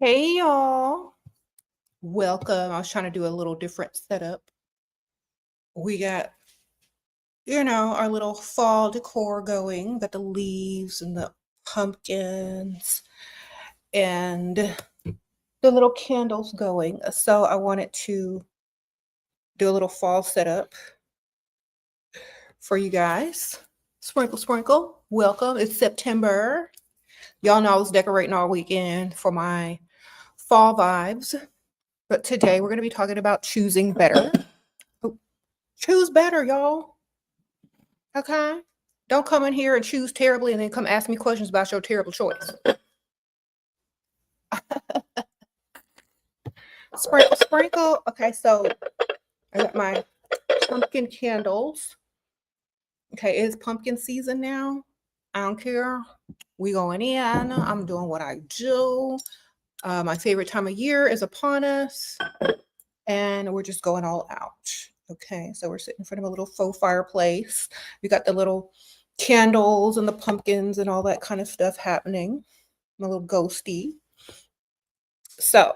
Hey y'all, welcome. I was trying to do a little different setup. We got, our little fall decor going, got the leaves and the pumpkins and the little candles going. So I wanted to do a little fall setup for you guys. Sprinkle, sprinkle. Welcome. It's September. Y'all know I was decorating all weekend for my fall vibes. But today we're going to be talking about choosing better. Choose better, y'all. Okay? Don't come in here and choose terribly and then come ask me questions about your terrible choice. Sprinkle, sprinkle. Okay, so I got my pumpkin candles. Okay, it's pumpkin season now. I don't care. We going in. I'm doing what I do. My favorite time of year is upon us. And we're just going all out. Okay, so we're sitting in front of a little faux fireplace. We got the little candles and the pumpkins and all that kind of stuff happening. I'm a little ghosty. So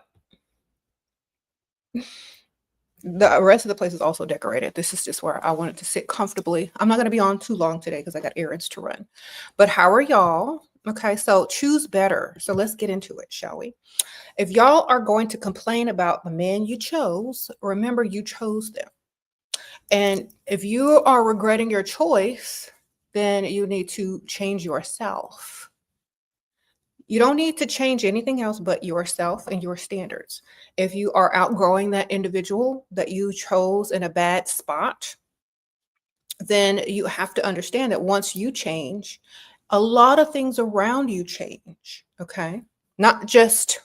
the rest of the place is also decorated. This is just where I wanted to sit comfortably. I'm not going to be on too long today because I got errands to run. But how are y'all? Okay, so choose better. So let's get into it, shall we? If y'all are going to complain about the man you chose, remember you chose them. And if you are regretting your choice, then you need to change yourself. You don't need to change anything else but yourself and your standards. If you are outgrowing that individual that you chose in a bad spot, then you have to understand that once you change, a lot of things around you change, okay? Not just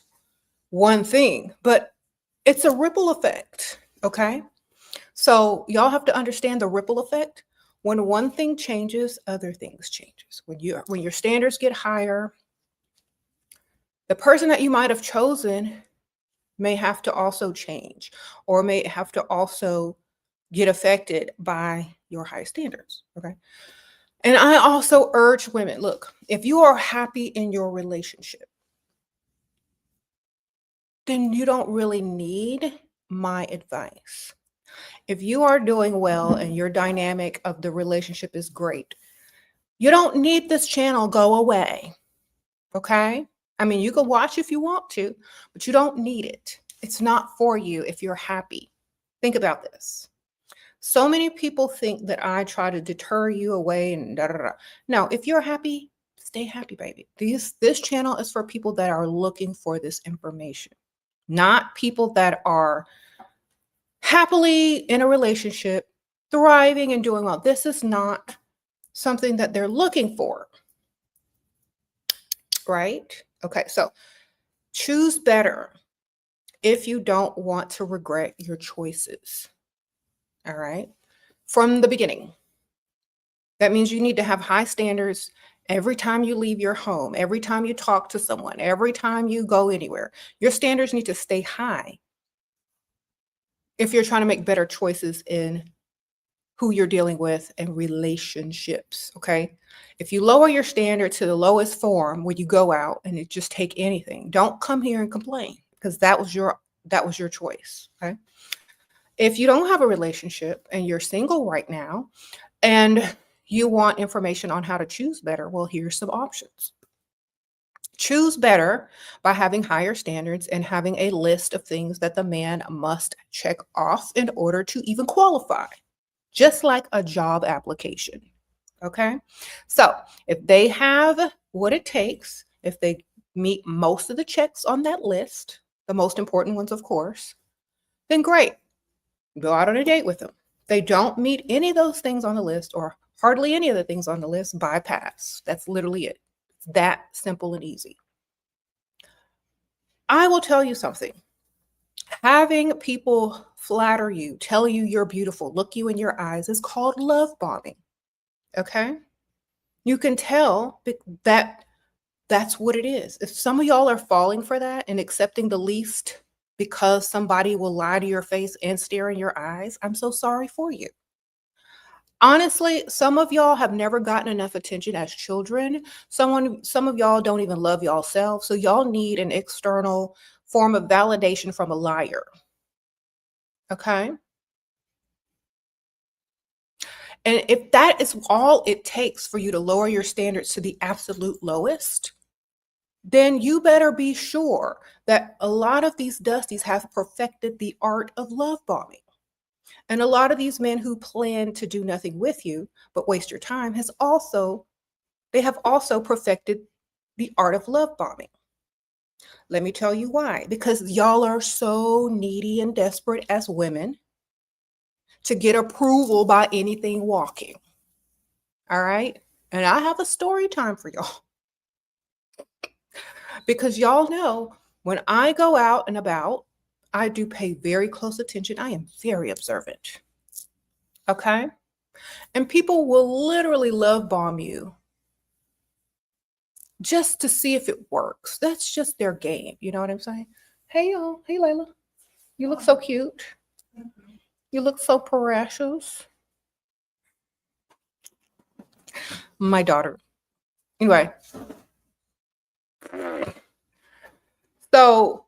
one thing, but it's a ripple effect, okay? So y'all have to understand the ripple effect. When one thing changes, other things changes. When your standards get higher, the person that you might have chosen may have to also change or may have to also get affected by your high standards, okay? And I also urge women, look, if you are happy in your relationship, then you don't really need my advice. If you are doing well and your dynamic of the relationship is great, you don't need this channel. Go away. Okay? I mean, you can watch if you want to, but you don't need it. It's not for you if you're happy. Think about this. So many people think that I try to deter you away and da da da. No, if you're happy, stay happy, baby. This channel is for people that are looking for this information, not people that are happily in a relationship, thriving and doing well. This is not something that they're looking for, right? Okay, so choose better if you don't want to regret your choices, all right? From the beginning. That means you need to have high standards every time you leave your home, every time you talk to someone, every time you go anywhere. Your standards need to stay high if you're trying to make better choices in who you're dealing with and relationships, okay? If you lower your standard to the lowest form when you go out and it just take anything, don't come here and complain because that was your choice, okay? If you don't have a relationship and you're single right now and you want information on how to choose better, well, here's some options. Choose better by having higher standards and having a list of things that the man must check off in order to even qualify, just like a job application. Okay. So if they have what it takes, if they meet most of the checks on that list, the most important ones, of course, then great. Go out on a date with them. They don't meet any of those things on the list or hardly any of the things on the list, bypass. That's literally it. It's that simple and easy. I will tell you something. Having people flatter you, tell you you're beautiful, look you in your eyes is called love bombing. Okay? You can tell that that's what it is. If some of y'all are falling for that and accepting the least because somebody will lie to your face and stare in your eyes, I'm so sorry for you. Honestly, some of y'all have never gotten enough attention as children. Some of y'all don't even love y'all self. So y'all need an external form of validation from a liar. Okay? And if that is all it takes for you to lower your standards to the absolute lowest, then you better be sure that a lot of these dusties have perfected the art of love bombing. And a lot of these men who plan to do nothing with you but waste your time they have also perfected the art of love bombing. Let me tell you why. Because y'all are so needy and desperate as women to get approval by anything walking. All right? And I have a story time for y'all. Because y'all know when I go out and about, I do pay very close attention. I am very observant. Okay? And people will literally love bomb you just to see if it works. That's just their game. You know what I'm saying? Hey, y'all. Hey, Layla. You look so cute. You look so precious. My daughter. Anyway. So,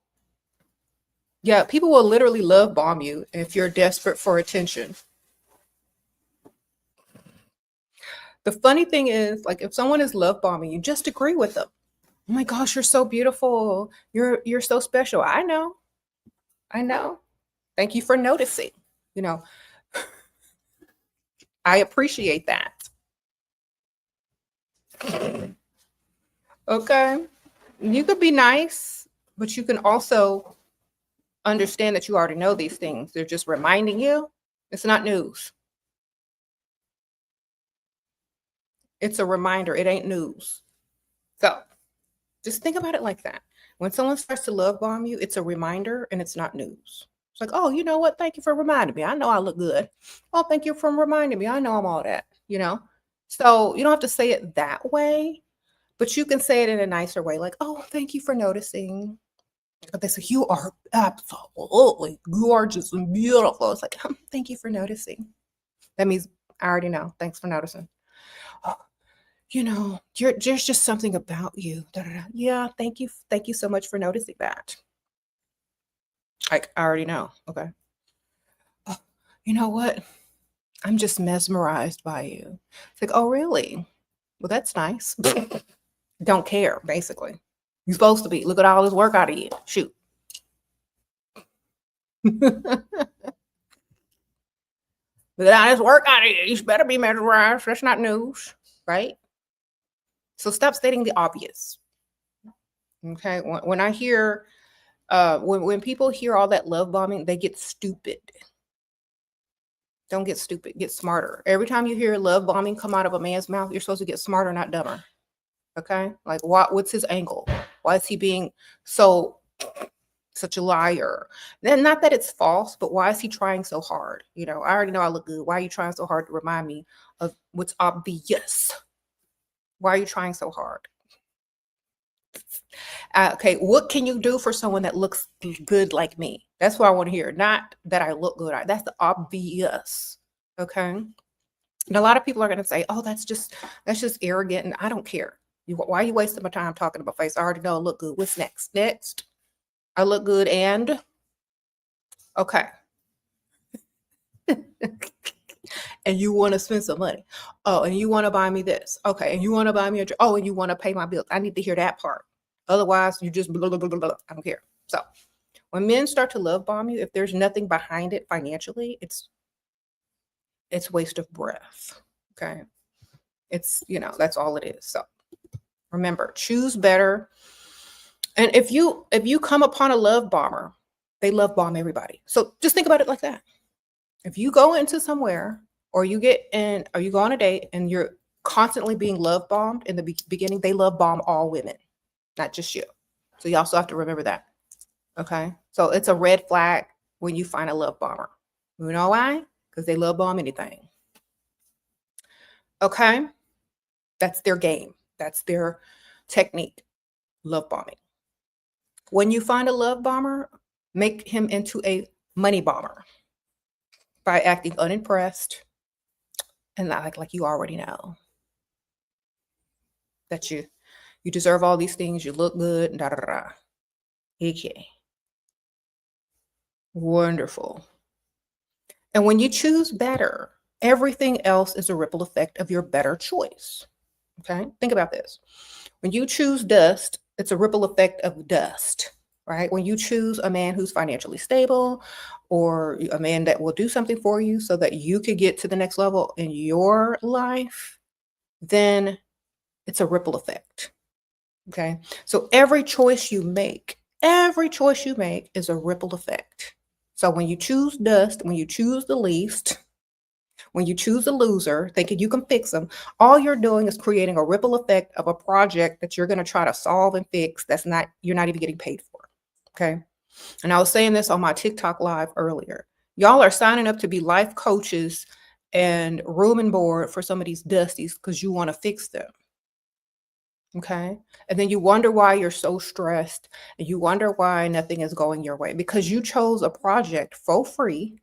yeah, people will literally love bomb you if you're desperate for attention. The funny thing is, like, if someone is love bombing you, just agree with them. Oh my gosh, you're so beautiful. You're so special. I know. I know. Thank you for noticing. You know, I appreciate that. Okay. You could be nice, but you can also understand that you already know these things. They're just reminding you. It's not news. It's a reminder. It ain't news. So just think about it like that. When someone starts to love bomb you, it's a reminder and it's not news. It's like, oh, you know what? Thank you for reminding me. I know I look good. Oh, thank you for reminding me. I know I'm all that, you know? So you don't have to say it that way, but you can say it in a nicer way, like, oh, thank you for noticing. But they say, you are absolutely gorgeous and beautiful. It's like, thank you for noticing. That means I already know. Thanks for noticing. Oh, you know, there's just something about you. Da, da, da. Yeah, thank you. Thank you so much for noticing that. Like, I already know. Okay. Oh, you know what? I'm just mesmerized by you. It's like, oh, really? Well, that's nice. Don't care, basically. You're supposed to be. Look at all this work out of you. Shoot. Look at all this work out of you. You better be mesmerized. That's not news, right? So stop stating the obvious. Okay. When I hear, when people hear all that love bombing, they get stupid. Don't get stupid. Get smarter. Every time you hear love bombing come out of a man's mouth, you're supposed to get smarter, not dumber. Okay. Like, what's his angle? Why is he being such a liar? Then, not that it's false, but why is he trying so hard? You know, I already know I look good. Why are you trying so hard to remind me of what's obvious? Why are you trying so hard? Okay, what can you do for someone that looks good like me? That's what I want to hear. Not that I look good. That's the obvious. Okay. And a lot of people are going to say, oh, that's just arrogant. And I don't care. Why are you wasting my time talking about face? I already know I look good. What's next? Next. I look good and okay. And you want to spend some money. Oh, and you want to buy me this. Okay. And you want to buy me oh, and you want to pay my bills. I need to hear that part. Otherwise, you just blah, blah, blah, blah, blah. I don't care. So when men start to love bomb you, if there's nothing behind it financially, it's waste of breath. Okay. It's, that's all it is. So remember, choose better. And if you come upon a love bomber, they love bomb everybody. So just think about it like that. If you go into somewhere or you go on a date and you're constantly being love bombed in the beginning, they love bomb all women, not just you. So you also have to remember that. Okay. So it's a red flag when you find a love bomber. You know why? Because they love bomb anything. Okay. That's their game. That's their technique. Love bombing. When you find a love bomber, make him into a money bomber by acting unimpressed, and like you already know that you deserve all these things, you look good, and da da da. Okay. Wonderful. And when you choose better, everything else is a ripple effect of your better choice. Okay? Think about this. When you choose dust, it's a ripple effect of dust, right? When you choose a man who's financially stable or a man that will do something for you so that you could get to the next level in your life, then it's a ripple effect. Okay? So every choice you make is a ripple effect. So when you choose dust, when you choose the least, when you choose a loser, thinking you can fix them, all you're doing is creating a ripple effect of a project that you're going to try to solve and fix you're not even getting paid for. Okay. And I was saying this on my TikTok live earlier. Y'all are signing up to be life coaches and room and board for some of these dusties because you want to fix them. Okay. And then you wonder why you're so stressed and you wonder why nothing is going your way because you chose a project for free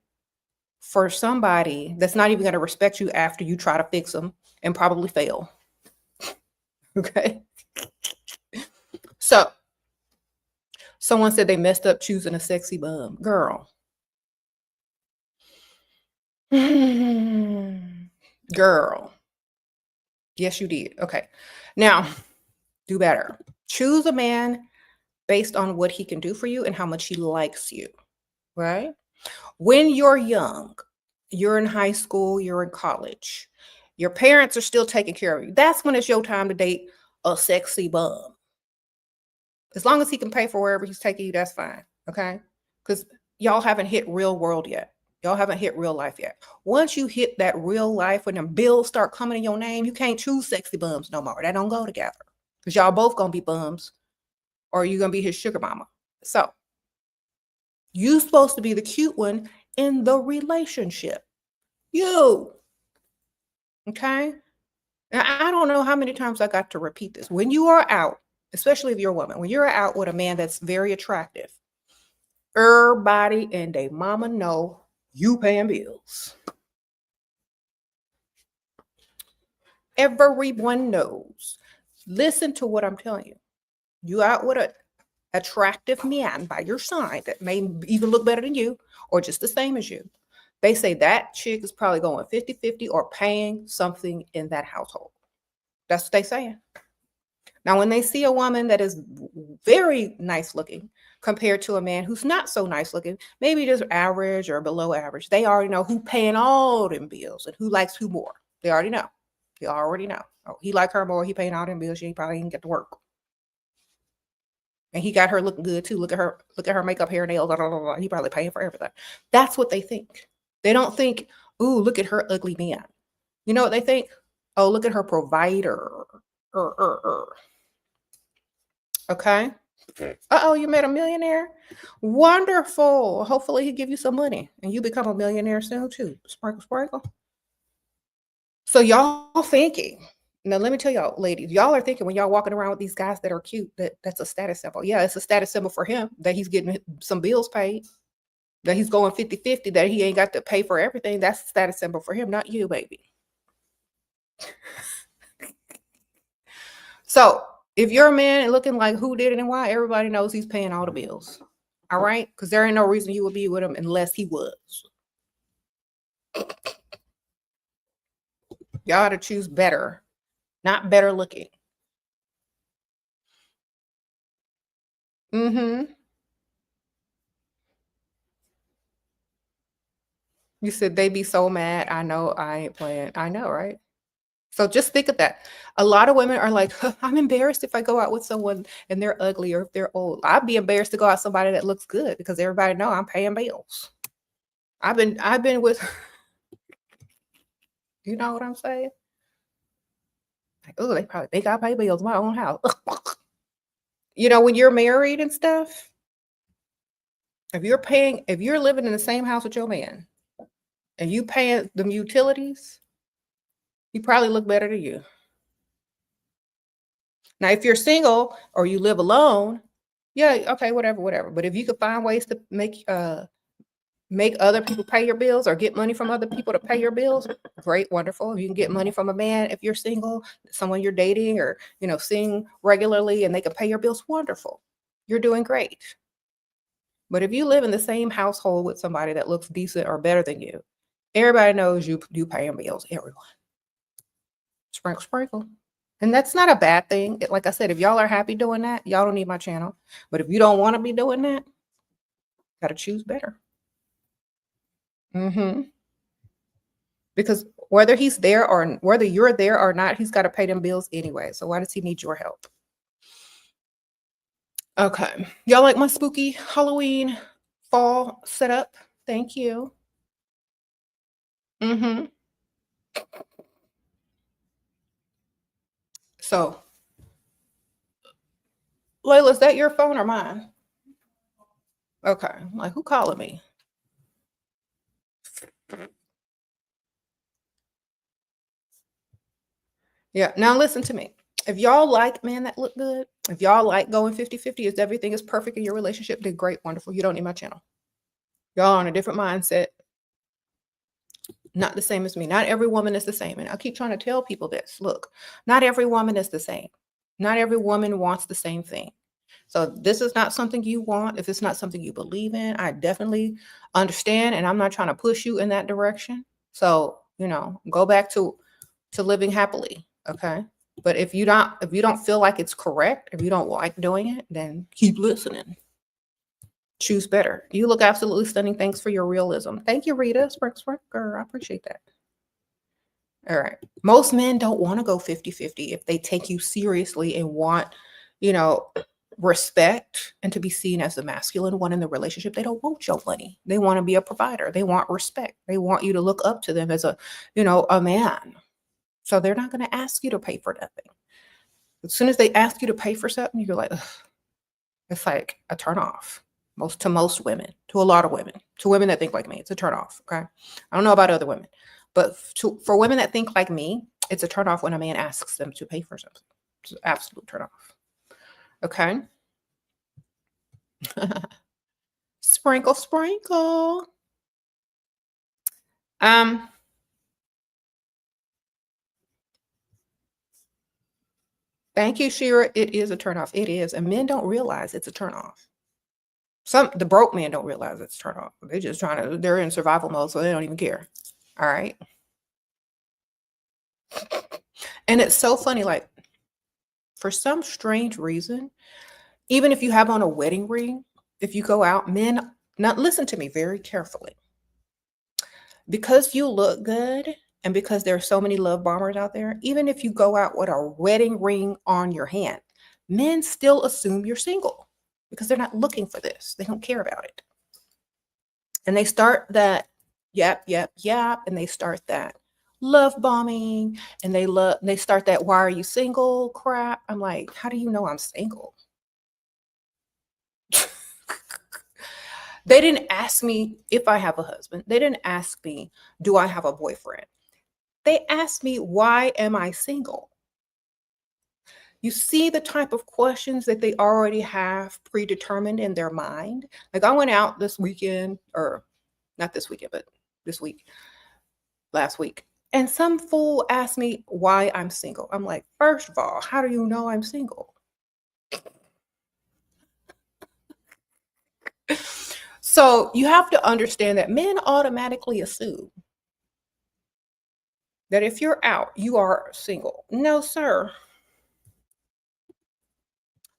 for somebody that's not even going to respect you after you try to fix them and probably fail. Okay. So someone said they messed up choosing a sexy bum. Girl. Girl. Yes, you did. Okay. Now, do better. Choose a man based on what he can do for you and how much he likes you. Right? When you're young, you're in high school, you're in college, your parents are still taking care of you. That's when it's your time to date a sexy bum. As long as he can pay for wherever he's taking you, that's fine. Okay? Because y'all haven't hit real world yet. Y'all haven't hit real life yet. Once you hit that real life, when them bills start coming in your name, you can't choose sexy bums no more. That don't go together. Because y'all both gonna be bums, or you're gonna be his sugar mama. So you're supposed to be the cute one in the relationship. You. Okay? Now, I don't know how many times I got to repeat this. When you are out, especially if you're a woman, when you're out with a man that's very attractive, everybody and they mama know you paying bills. Everyone knows. Listen to what I'm telling you. You out with an attractive man by your side that may even look better than you or just the same as you. They say that chick is probably going 50-50 or paying something in that household. That's what they saying. Now, when they see a woman that is very nice looking compared to a man who's not so nice looking, maybe just average or below average, they already know who paying all them bills and who likes who more. They already know. They already know. Oh, he like her more. He paying all them bills. She probably didn't get to work. And he got her looking good too. Look at her makeup, hair, nails, blah, blah, blah, blah. He probably paying for everything. That's what they think. They don't think, ooh, look at her ugly man. You know what they think? Oh, look at her provider. Okay. Uh-oh, you met a millionaire? Wonderful. Hopefully he give you some money and you become a millionaire soon too. Sprinkle, sprinkle. So y'all thinking, now let me tell y'all, ladies, y'all are thinking when y'all walking around with these guys that are cute, that's a status symbol. Yeah, it's a status symbol for him that he's getting some bills paid, that he's going 50-50, that he ain't got to pay for everything. That's a status symbol for him, not you, baby. So if you're a man and looking like who did it and why, everybody knows he's paying all the bills. All right? Because there ain't no reason you would be with him unless he was. Y'all ought to choose better, not better looking. Mm-hmm. You said they be so mad. I know I ain't playing. I know, right? So just think of that. A lot of women are like, I'm embarrassed if I go out with someone and they're ugly or if they're old. I'd be embarrassed to go out with somebody that looks good because everybody know I'm paying bills. I've been with, you know what I'm saying? Like, oh, they probably think I pay bills in my own house. You know, when you're married and stuff, if you're living in the same house with your man and you paying them utilities, he probably look better than you. Now, if you're single or you live alone, yeah, okay, whatever. But if you could find ways to make make other people pay your bills or get money from other people to pay your bills, great, wonderful. If you can get money from a man, if you're single, someone you're dating or, seeing regularly and they can pay your bills, wonderful. You're doing great. But if you live in the same household with somebody that looks decent or better than you, everybody knows you paying bills, everyone. Sprinkle, sprinkle. And that's not a bad thing. Like I said, if y'all are happy doing that, y'all don't need my channel. But if you don't want to be doing that, got to choose better. Because whether he's there or whether you're there or not, he's got to pay them bills anyway. So why does he need your help? Okay. Y'all like my spooky Halloween fall setup? Thank you. So, Layla, is that your phone or mine? Okay. Like, who calling me? Yeah. Now listen to me. If y'all like men that look good, if y'all like going 50-50, if everything is perfect in your relationship, then great, wonderful. You don't need my channel. Y'all on a different mindset. Not the same as me. Not every woman is the same. And I keep trying to tell people this. Look, not every woman is the same. Not every woman wants the same thing. So this is not something you want. If it's not something you believe in, I definitely understand. And I'm not trying to push you in that direction. So, go back to living happily. Okay. But if you don't feel like it's correct, if you don't like doing it, then keep listening. Choose better. You look absolutely stunning. Thanks for your realism. Thank you, Rita. Spricker. I appreciate that. All right. Most men don't want to go 50-50 if they take you seriously and want, respect and to be seen as the masculine one in the relationship. They don't want your money. They want to be a provider. They want respect. They want you to look up to them as a man. So they're not going to ask you to pay for nothing. As soon as they ask you to pay for something, you're like, ugh. It's like a turn off. To most women, to a lot of women, to women that think like me, it's a turn off. Okay. I don't know about other women, but for women that think like me, it's a turn off when a man asks them to pay for something. It's an absolute turn off. Okay. Sprinkle, sprinkle. Thank you, Shera. It is a turn off. It is. And men don't realize it's a turn off. The broke men don't realize it's a turn off. They're just they're in survival mode, so they don't even care. All right. And it's so funny, like, for some strange reason, even if you have on a wedding ring, if you go out, men, now listen to me very carefully. Because you look good and because there are so many love bombers out there, even if you go out with a wedding ring on your hand, men still assume you're single because they're not looking for this. They don't care about it. And they start that yap, and they start that love bombing, and they start that why are you single crap. I'm like, how do you know I'm single? They didn't ask me if I have a husband. They didn't ask me, do I have a boyfriend? They asked me, why am I single? You see the type of questions that they already have predetermined in their mind. Like, I went out this weekend, or not this weekend, but last week. And some fool asked me why I'm single. I'm like, first of all, how do you know I'm single? So you have to understand that men automatically assume that if you're out, you are single. No, sir.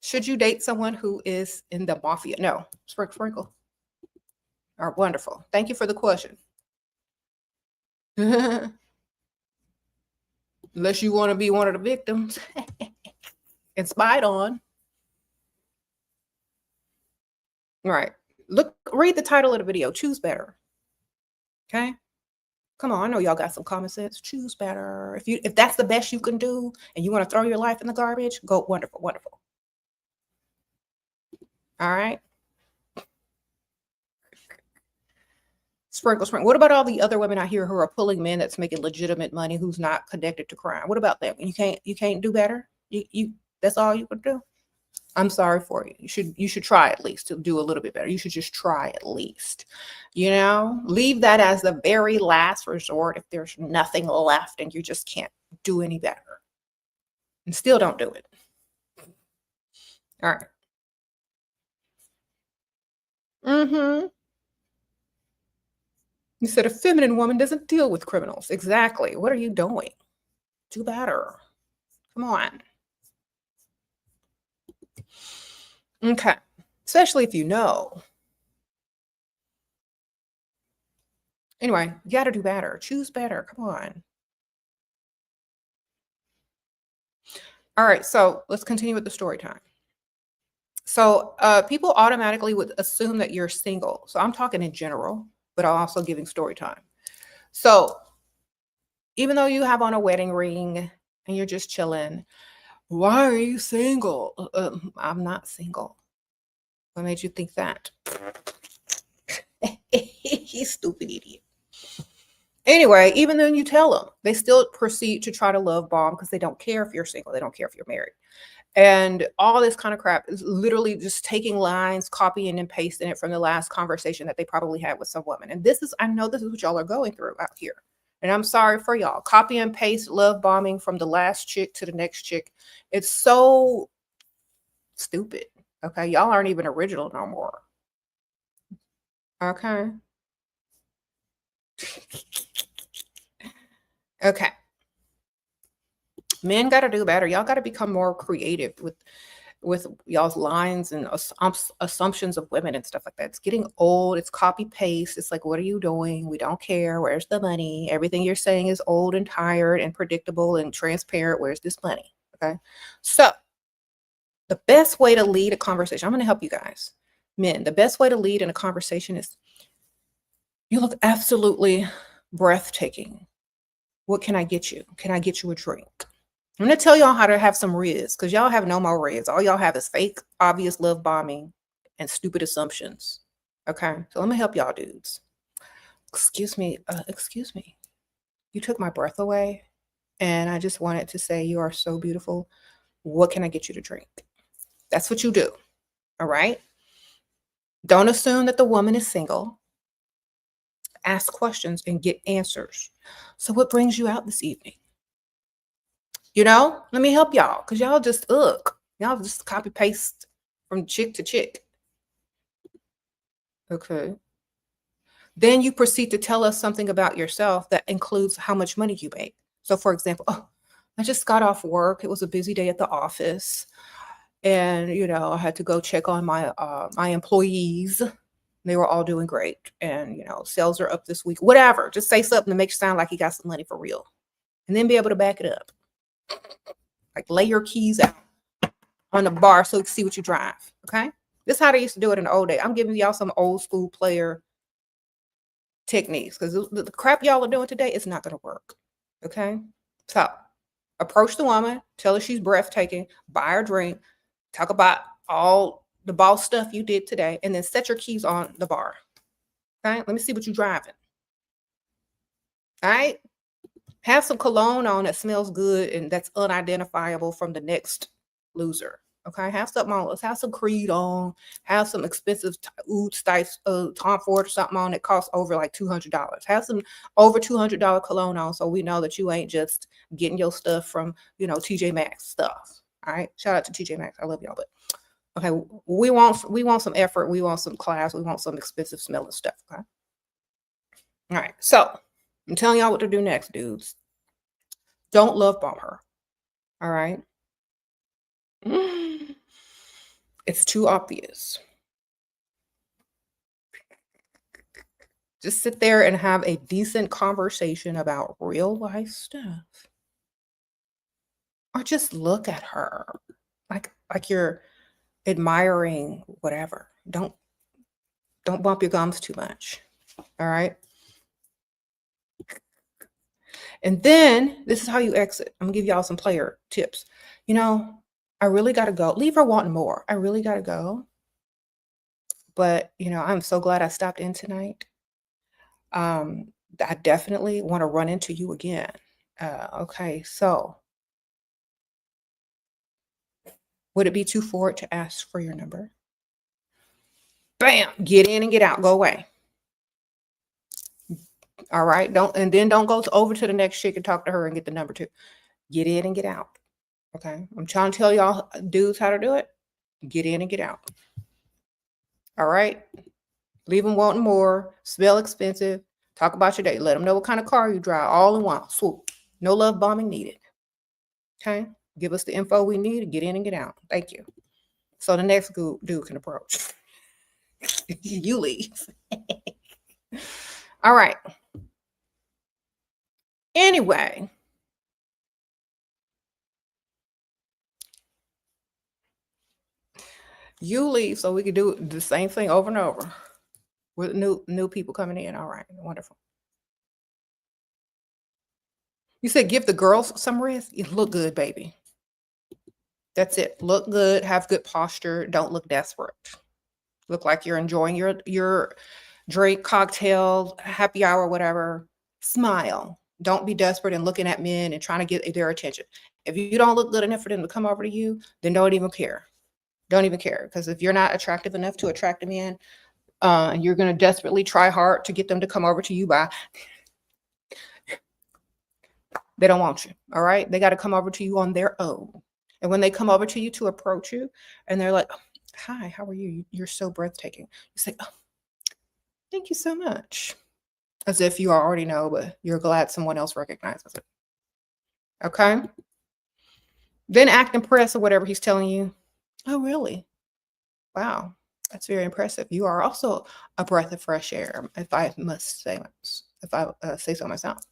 Should you date someone who is in the mafia? No. Sprinkle. All right, wonderful. Thank you for the question. Unless you want to be one of the victims and spied on. All right. Read the title of the video. Choose better. Okay. Come on. I know y'all got some common sense. Choose better. If that's the best you can do and you want to throw your life in the garbage, go. Wonderful. Wonderful. All right. Sprinkle. What about all the other women out here who are pulling men that's making legitimate money, who's not connected to crime? What about that? You can't do better? You that's all you can do? I'm sorry for you. You should try at least to do a little bit better. You should just try at least. Leave that as the very last resort if there's nothing left and you just can't do any better. And still don't do it. All right. Mm-hmm. You said a feminine woman doesn't deal with criminals. Exactly. What are you doing? Do better. Come on. Okay. Especially if you know. Anyway, you got to do better. Choose better. Come on. All right. So let's continue with the story time. So people automatically would assume that you're single. So I'm talking in general, but I'm also giving story time. So even though you have on a wedding ring and you're just chilling, why are you single? I'm not single. What made you think that? You stupid idiot. Anyway, even then you tell them, they still proceed to try to love bomb because they don't care if you're single. They don't care if you're married. And all this kind of crap is literally just taking lines, copying and pasting it from the last conversation that they probably had with some woman. And I know this is what y'all are going through out here. And I'm sorry for y'all. Copy and paste love bombing from the last chick to the next chick. It's so stupid. Okay. Y'all aren't even original no more. Okay. Okay. Men got to do better. Y'all got to become more creative with y'all's lines and assumptions of women and stuff like that. It's getting old. It's copy paste. It's like, what are you doing? We don't care. Where's the money? Everything you're saying is old and tired and predictable and transparent. Where's this money? Okay. So the best way to lead a conversation, I'm going to help you guys. Men, the best way to lead in a conversation is you look absolutely breathtaking. What can I get you? Can I get you a drink? I'm going to tell y'all how to have some riz because y'all have no more riz. All y'all have is fake, obvious love bombing and stupid assumptions. Okay. So let me help y'all dudes. Excuse me. Excuse me. You took my breath away. And I just wanted to say you are so beautiful. What can I get you to drink? That's what you do. All right. Don't assume that the woman is single. Ask questions and get answers. So what brings you out this evening? Let me help y'all because y'all just y'all just copy paste from chick to chick. Okay. Then you proceed to tell us something about yourself that includes how much money you make. So for example, I just got off work. It was a busy day at the office. And I had to go check on my employees. They were all doing great. And sales are up this week. Whatever. Just say something to make you sound like you got some money for real. And then be able to back it up. Like lay your keys out on the bar so you can see what you drive. Okay. This is how they used to do it in the old days. I'm giving y'all some old school player techniques because the crap y'all are doing today is not going to work. Okay. So approach the woman, tell her she's breathtaking, buy her a drink, talk about all the boss stuff you did today, and then set your keys on the bar. Okay. Let me see what you're driving. All right. Have some cologne on that smells good and that's unidentifiable from the next loser. Okay, have something on. Let's have some Creed on. Have some expensive Oud Stice, Tom Ford or something on that costs over like $200. Have some over $200 cologne on, so we know that you ain't just getting your stuff from TJ Maxx stuff. All right, shout out to TJ Maxx. I love y'all, but okay, we want some effort. We want some class. We want some expensive smelling stuff. Okay. All right, so I'm telling y'all what to do next, dudes. Don't love bomb her. All right. It's too obvious. Just sit there and have a decent conversation about real life stuff. Or just look at her like you're admiring whatever. Don't bump your gums too much. All right. And then this is how you exit. I'm gonna give y'all some player tips. I really gotta go. Leave her wanting more. I really gotta go. But I'm so glad I stopped in tonight. I definitely want to run into you again. Okay, so Would it be too forward to ask for your number? Bam, get in and get out, go away. All right, don't go over to the next chick and talk to her and get the number too. Get in and get out. Okay, I'm trying to tell y'all dudes how to do it. Get in and get out. All right, leave them wanting more, smell expensive, talk about your day, let them know what kind of car you drive, all in one swoop. No love bombing needed. Okay, give us the info we need to get in and get out. Thank you. So the next dude can approach. You leave. All right. Anyway, you leave so we can do the same thing over and over with new people coming in. All right, wonderful. You said give the girls some rest. You look good, baby. That's it. Look good, have good posture, don't look desperate. Look like you're enjoying your drink, cocktail, happy hour, whatever. Smile. Don't be desperate and looking at men and trying to get their attention. If you don't look good enough for them to come over to you, then don't even care. Don't even care. Because if you're not attractive enough to attract a man, and you're going to desperately try hard to get them to come over to you they don't want you. All right. They got to come over to you on their own. And when they come over to you to approach you and they're like, hi, how are you? You're so breathtaking. You say, oh, thank you so much. As if you already know, but you're glad someone else recognizes it. Okay. Then act impressed or whatever he's telling you. Oh, really? Wow. That's very impressive. You are also a breath of fresh air, if I must say, if I say so myself.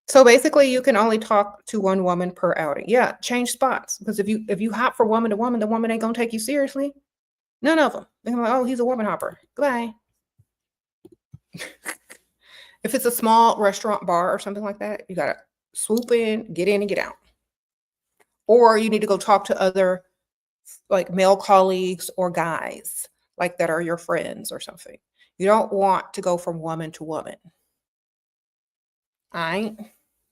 So basically, you can only talk to one woman per outing. Yeah, change spots, because if you hop from woman to woman, the woman ain't gonna take you seriously. None of them. They're like, oh, he's a woman hopper. Goodbye. If it's a small restaurant, bar, or something like that, you gotta swoop in and get out. Or you need to go talk to other like male colleagues or guys like that are your friends or something. You don't want to go from woman to woman. All right?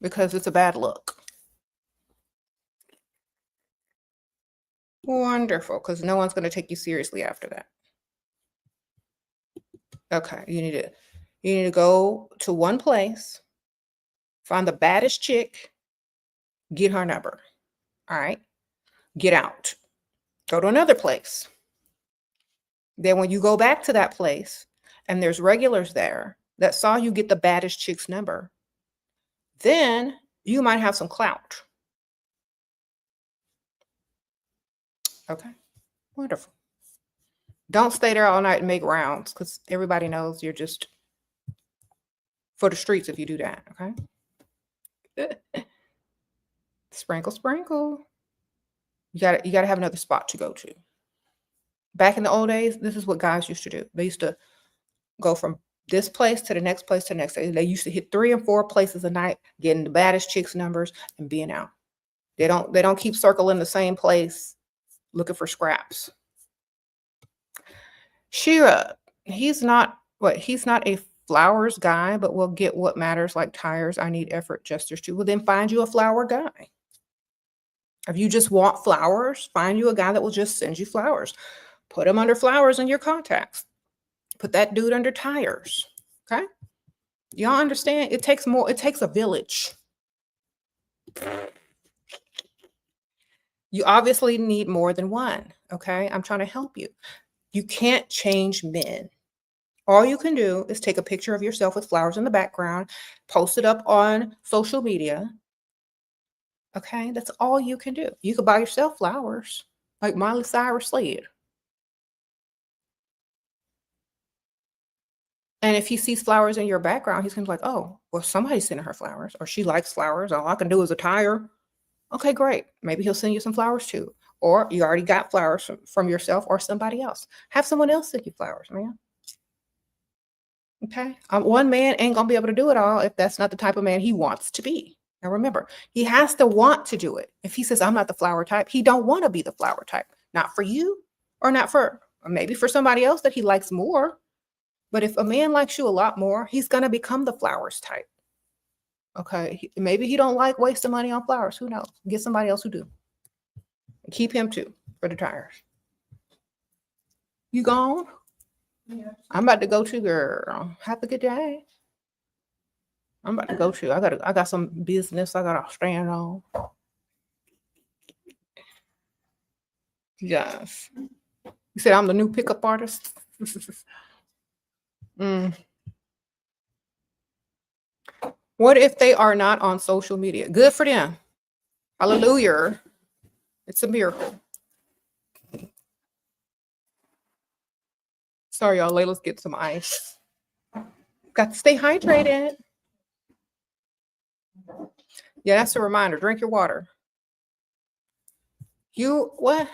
Because it's a bad look. Wonderful, because no one's going to take you seriously after that. Okay, you need to go to one place, find the baddest chick, get her number. All right? Get out. Go to another place. Then when you go back to that place and there's regulars there that saw you get the baddest chick's number, then you might have some clout. Okay, wonderful. Don't stay there all night and make rounds, because everybody knows you're just for the streets if you do that, okay? Sprinkle, sprinkle. You gotta have another spot to go to. Back in the old days, this is what guys used to do. They used to go from this place to the next place to the next. They used to hit 3 and 4 places a night, getting the baddest chicks' numbers and being out. They don't keep circling the same place looking for scraps. Shera, he's not a flowers guy, but will get what matters like tires. I need effort gestures too. Well, then find you a flower guy. If you just want flowers, find you a guy that will just send you flowers. Put him under flowers in your contacts. Put that dude under tires. Okay? Y'all understand? It takes a village. You obviously need more than one. Okay? I'm trying to help you. You can't change men. All you can do is take a picture of yourself with flowers in the background, post it up on social media. Okay? That's all you can do. You could buy yourself flowers, like Miley Cyrus said. And if he sees flowers in your background, he's going to be like, oh, well, somebody's sending her flowers, or she likes flowers. All I can do is a tire. Okay, great. Maybe he'll send you some flowers too. Or you already got flowers from yourself or somebody else. Have someone else send you flowers, man. Okay? One man ain't going to be able to do it all if that's not the type of man he wants to be. Now remember, he has to want to do it. If he says, I'm not the flower type, he don't want to be the flower type. Not for you, or not for, or maybe for somebody else that he likes more. But if a man likes you a lot more, he's going to become the flowers type. Okay. Maybe he don't like wasting money on flowers. Who knows? Get somebody else who do. Keep him too for the tires. You gone? Yeah. I'm about to go to, girl. Have a good day. I'm about to go to. I got some business I gotta stand on. Yes. You said I'm the new pickup artist. What if they are not on social media? Good for them. Hallelujah. It's a miracle. Sorry, y'all. Let's get some ice. Got to stay hydrated. Yeah, that's a reminder. Drink your water. What?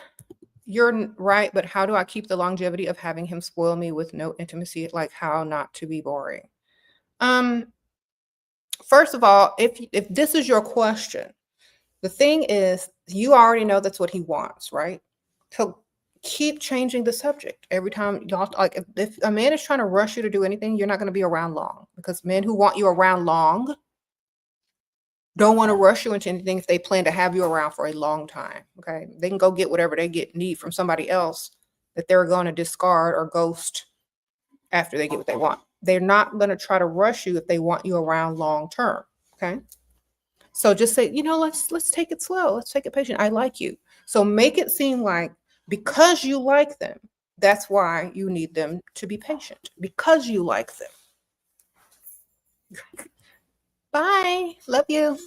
You're right, but how do I keep the longevity of having him spoil me with no intimacy? Like how not to be boring? First of all, if this is your question, the thing is, you already know that's what he wants, right? So keep changing the subject every time y'all, like if a man is trying to rush you to do anything, you're not going to be around long, because men who want you around long don't want to rush you into anything if they plan to have you around for a long time. Okay. They can go get whatever they need from somebody else that they're going to discard or ghost after they get what they want. They're not going to try to rush you if they want you around long term. Okay. So just say, let's take it slow. Let's take it patient. I like you. So make it seem like because you like them, that's why you need them to be patient, because you like them. Bye. Love you.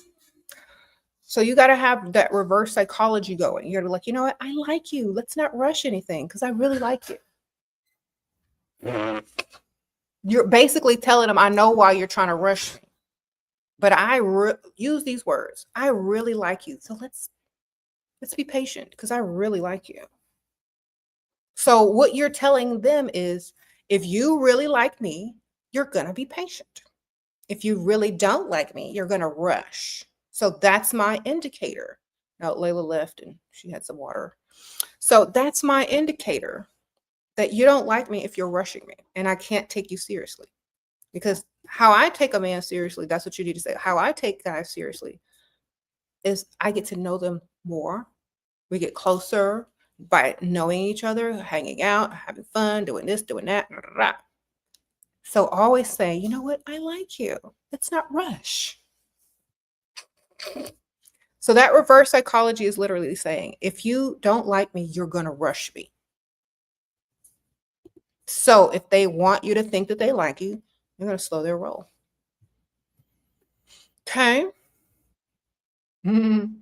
So you got to have that reverse psychology going. You're like, you know what? I like you. Let's not rush anything because I really like you. You're basically telling them, I know why you're trying to rush me, but I use these words. I really like you. So let's be patient because I really like you. So what you're telling them is, if you really like me, you're going to be patient. If you really don't like me, you're going to rush. So that's my indicator. Now, Layla left and she had some water. So that's my indicator that you don't like me if you're rushing me and I can't take you seriously. Because how I take a man seriously, that's what you need to say. How I take guys seriously is I get to know them more. We get closer by knowing each other, hanging out, having fun, doing this, doing that. Blah, blah, blah. So always say, you know what? I like you. Let's not rush. So that reverse psychology is literally saying, if you don't like me, you're going to rush me. So if they want you to think that they like you, you're going to slow their roll. Okay. Mm-hmm.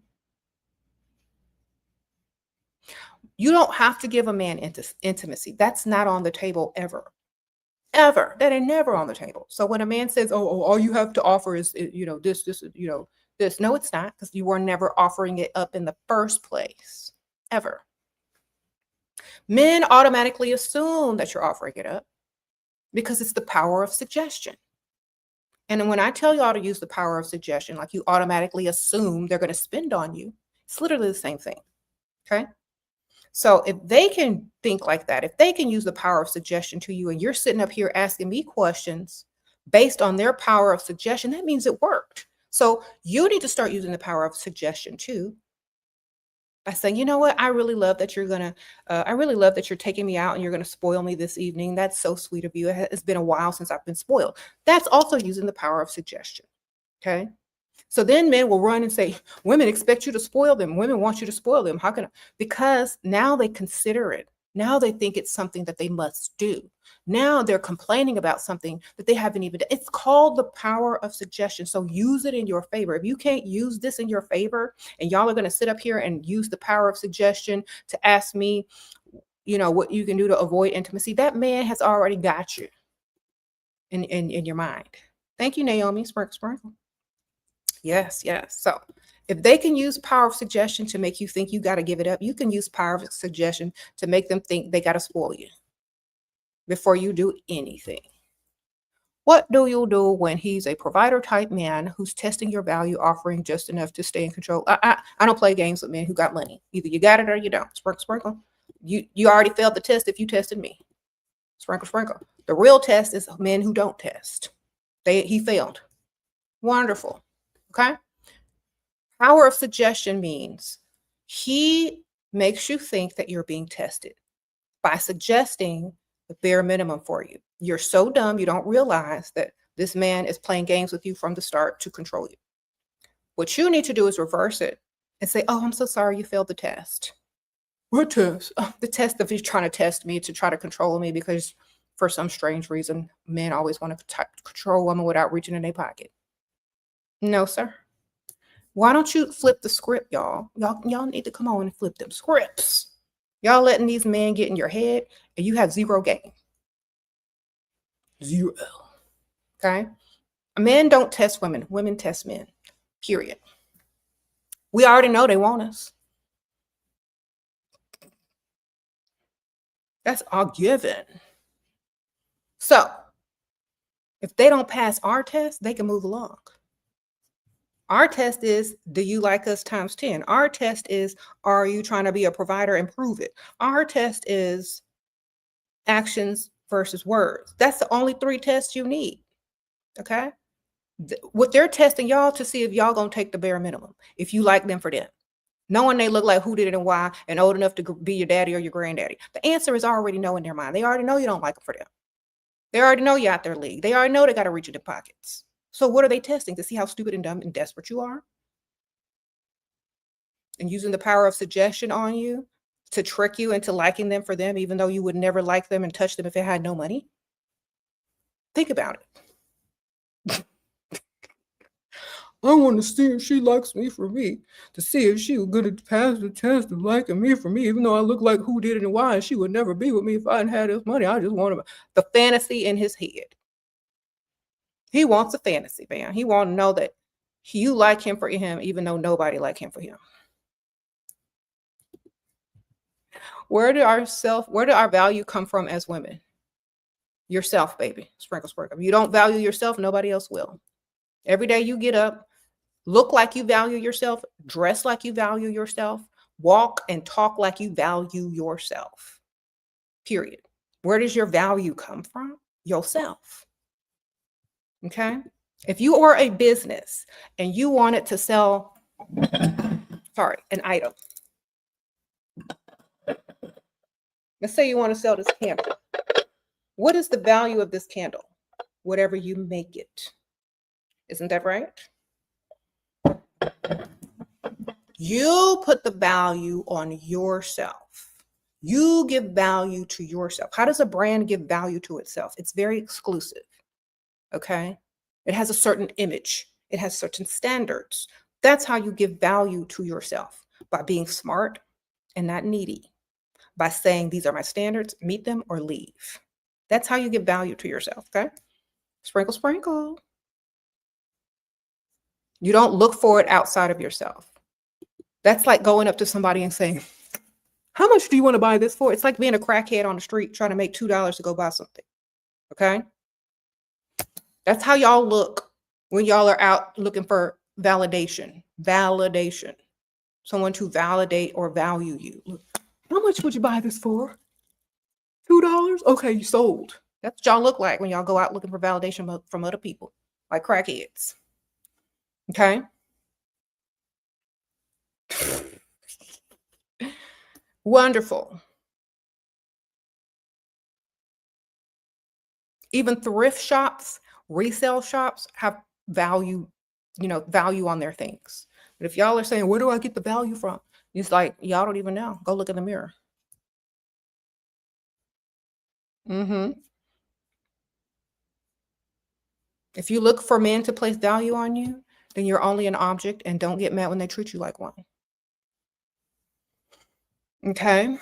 You don't have to give a man intimacy. That's not on the table ever. Ever. That ain't never on the table. So when a man says, oh, all you have to offer is, this. No, it's not, because you were never offering it up in the first place. Ever. Men automatically assume that you're offering it up because it's the power of suggestion. And when I tell y'all to use the power of suggestion, like you automatically assume they're going to spend on you, it's literally the same thing. Okay. So if they can think like that, if they can use the power of suggestion to you, and you're sitting up here asking me questions based on their power of suggestion, that means it worked. So you need to start using the power of suggestion too, by saying, you know what, I really love that you're taking me out and you're going to spoil me this evening. That's so sweet of you. It's been a while since I've been spoiled. That's also using the power of suggestion. Okay. So then men will run and say, women expect you to spoil them. Women want you to spoil them. How can I? Because now they consider it. Now they think it's something that they must do. Now they're complaining about something that they haven't even done. It's called the power of suggestion. So use it in your favor. If you can't use this in your favor, and y'all are going to sit up here and use the power of suggestion to ask me, what you can do to avoid intimacy, that man has already got you in your mind. Thank you, Naomi. Sprinkle. Yes. So if they can use power of suggestion to make you think you got to give it up, you can use power of suggestion to make them think they got to spoil you before you do anything. What do you do when he's a provider type man who's testing your value, offering just enough to stay in control? I don't play games with men who got money. Either you got it or you don't. Sprinkle. You already failed the test if you tested me. Sprinkle. The real test is men who don't test. He failed. Wonderful. Okay. Power of suggestion means he makes you think that you're being tested by suggesting the bare minimum for you. You're so dumb, you don't realize that this man is playing games with you from the start to control you. What you need to do is reverse it and say, oh, I'm so sorry you failed the test. What test? Oh, the test of he's trying to test me to try to control me because for some strange reason, men always want to control women without reaching in their pocket. No, sir. Why don't you flip the script, y'all? Y'all need to come on and flip them scripts. Y'all letting these men get in your head and you have zero game. Zero. Okay? Men don't test women. Women test men. Period. We already know they want us. That's all given. So, if they don't pass our test, they can move along. Our test is, do you like us times 10? Our test is, are you trying to be a provider and prove it? Our test is actions versus words. That's the only 3 tests you need. Okay? What they're testing y'all to see if y'all gonna take the bare minimum, if you like them for them. Knowing they look like who did it and why and old enough to be your daddy or your granddaddy. The answer is already no in their mind. They already know you don't like them for them. They already know you're out their league. They already know they got to reach in their pockets. So what are they testing? To see how stupid and dumb and desperate you are? And using the power of suggestion on you to trick you into liking them for them, even though you would never like them and touch them if they had no money? Think about it. I want to see if she likes me for me, to see if she was going to pass the test of liking me for me, even though I look like who did it and why, and she would never be with me if I hadn't had this money. I just want the fantasy in his head. He wants a fantasy, man. He wants to know that you like him for him, even though nobody like him for him. Where did our value come from as women? Yourself, baby. Sprinkle, sprinkle. If you don't value yourself, nobody else will. Every day you get up, look like you value yourself, dress like you value yourself, walk and talk like you value yourself. Period. Where does your value come from? Yourself. Okay? If you are a business and you wanted to sell, an item. Let's say you want to sell this candle. What is the value of this candle? Whatever you make it. Isn't that right? You put the value on yourself. You give value to yourself. How does a brand give value to itself? It's very exclusive. Okay? It has a certain image. It has certain standards. That's how you give value to yourself, by being smart and not needy, by saying, these are my standards, meet them or leave. That's how you give value to yourself. Okay? Sprinkle, sprinkle. You don't look for it outside of yourself. That's like going up to somebody and saying, how much do you want to buy this for? It's like being a crackhead on the street trying to make $2 to go buy something. Okay? That's how y'all look when y'all are out looking for validation. Validation. Someone to validate or value you. Look, how much would you buy this for? $2? Okay, you sold. That's what y'all look like when y'all go out looking for validation from other people, like crackheads. Okay? Wonderful. Even thrift shops, resale shops have value, value on their things. But if y'all are saying, where do I get the value from? It's like, y'all don't even know. Go look in the mirror. If you look for men to place value on you, then you're only an object, and don't get mad when they treat you like one. Okay?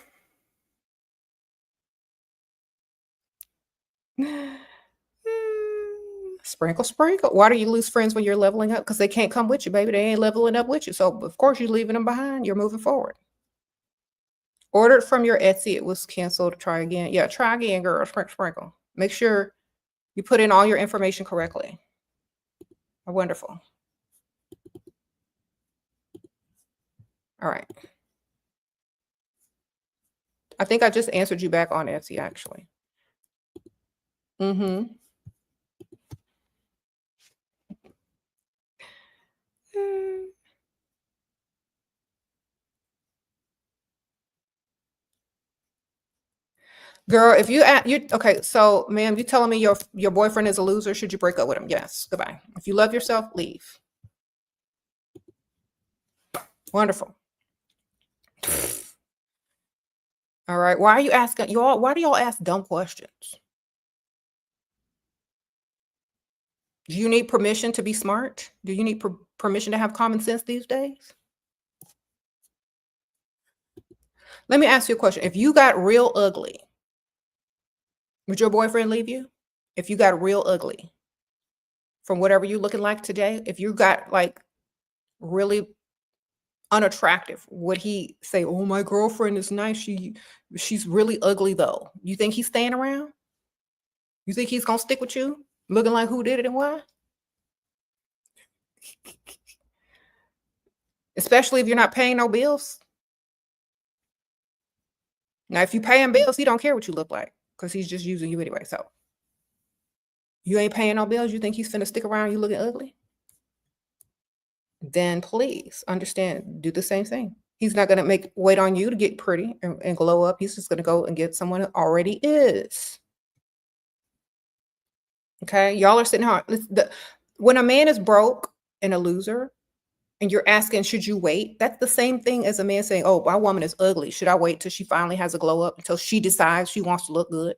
Sprinkle, sprinkle. Why do you lose friends when you're leveling up? Because they can't come with you, baby. They ain't leveling up with you. So, of course, you're leaving them behind. You're moving forward. Ordered from your Etsy. It was canceled. Try again. Yeah, try again, girl. Sprinkle, sprinkle. Make sure you put in all your information correctly. Wonderful. All right. I think I just answered you back on Etsy, actually. Girl, if you okay, so ma'am, you telling me your boyfriend is a loser? Should you break up with him? Yes. Goodbye. If you love yourself, leave. Wonderful. All right. Why are you asking y'all? Why do y'all ask dumb questions? Do you need permission to be smart? Do you need permission to have common sense these days? Let me ask you a question. If you got real ugly, would your boyfriend leave you? If you got real ugly from whatever you're looking like today, if you got like really unattractive, would he say, "Oh, my girlfriend is nice. She's really ugly though." You think he's staying around? You think he's gonna stick with you, looking like who did it and why? Especially if you're not paying no bills. Now, if you pay him bills, he don't care what you look like because he's just using you anyway. So you ain't paying no bills. You think he's finna stick around you looking ugly? Then please understand, do the same thing. He's not gonna wait on you to get pretty and glow up. He's just gonna go and get someone that already is. Okay, y'all are sitting here. When a man is broke and a loser, and you're asking, should you wait? That's the same thing as a man saying, "Oh, my woman is ugly. Should I wait till she finally has a glow up until she decides she wants to look good?"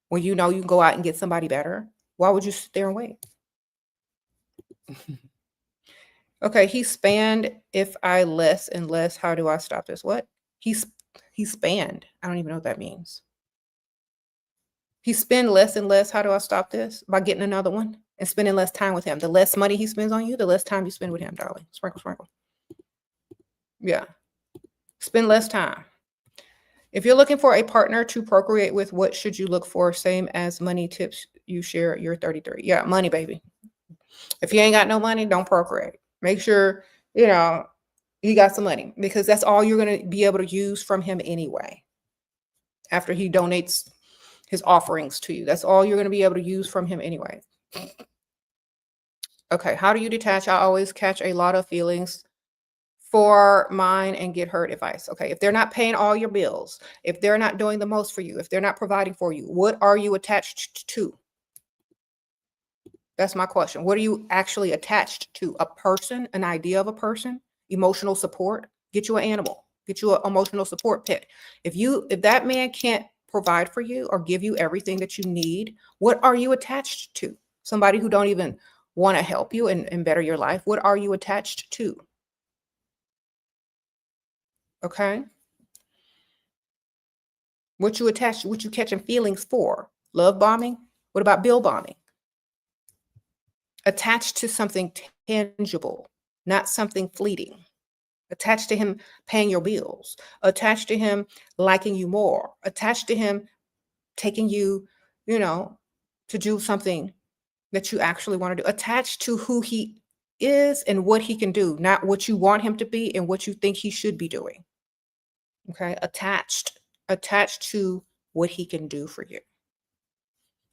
When you know you can go out and get somebody better, why would you sit there and wait? Okay, he spanned. If I less and less, how do I stop this? What? He spanned. I don't even know what that means. He spend less and less. How do I stop this? By getting another one and spending less time with him. The less money he spends on you, the less time you spend with him, darling. Sprinkle, sprinkle. Yeah. Spend less time. If you're looking for a partner to procreate with, what should you look for? Same as money tips you share. You're 33. Yeah, money, baby. If you ain't got no money, don't procreate. Make sure, you got some money, because that's all you're going to be able to use from him anyway. After he donates his offerings to you, that's all you're going to be able to use from him anyway. Okay, how do you detach? I always catch a lot of feelings for mine and get hurt advice. Okay, if they're not paying all your bills, if they're not doing the most for you, if they're not providing for you, what are you attached to? That's my question. What are you actually attached to? A person, an idea of a person, emotional support? Get you an animal, get you an emotional support pet. If that man can't provide for you or give you everything that you need, what are you attached to? Somebody who don't even want to help you and better your life. What are you attached to? Okay. What you catching feelings for? Love bombing? What about bill bombing? Attached to something tangible, not something fleeting. Attached to him paying your bills. Attached to him liking you more. Attached to him taking you, to do something that you actually want to do. Attached to who he is and what he can do, not what you want him to be and what you think he should be doing. Okay, attached to what he can do for you.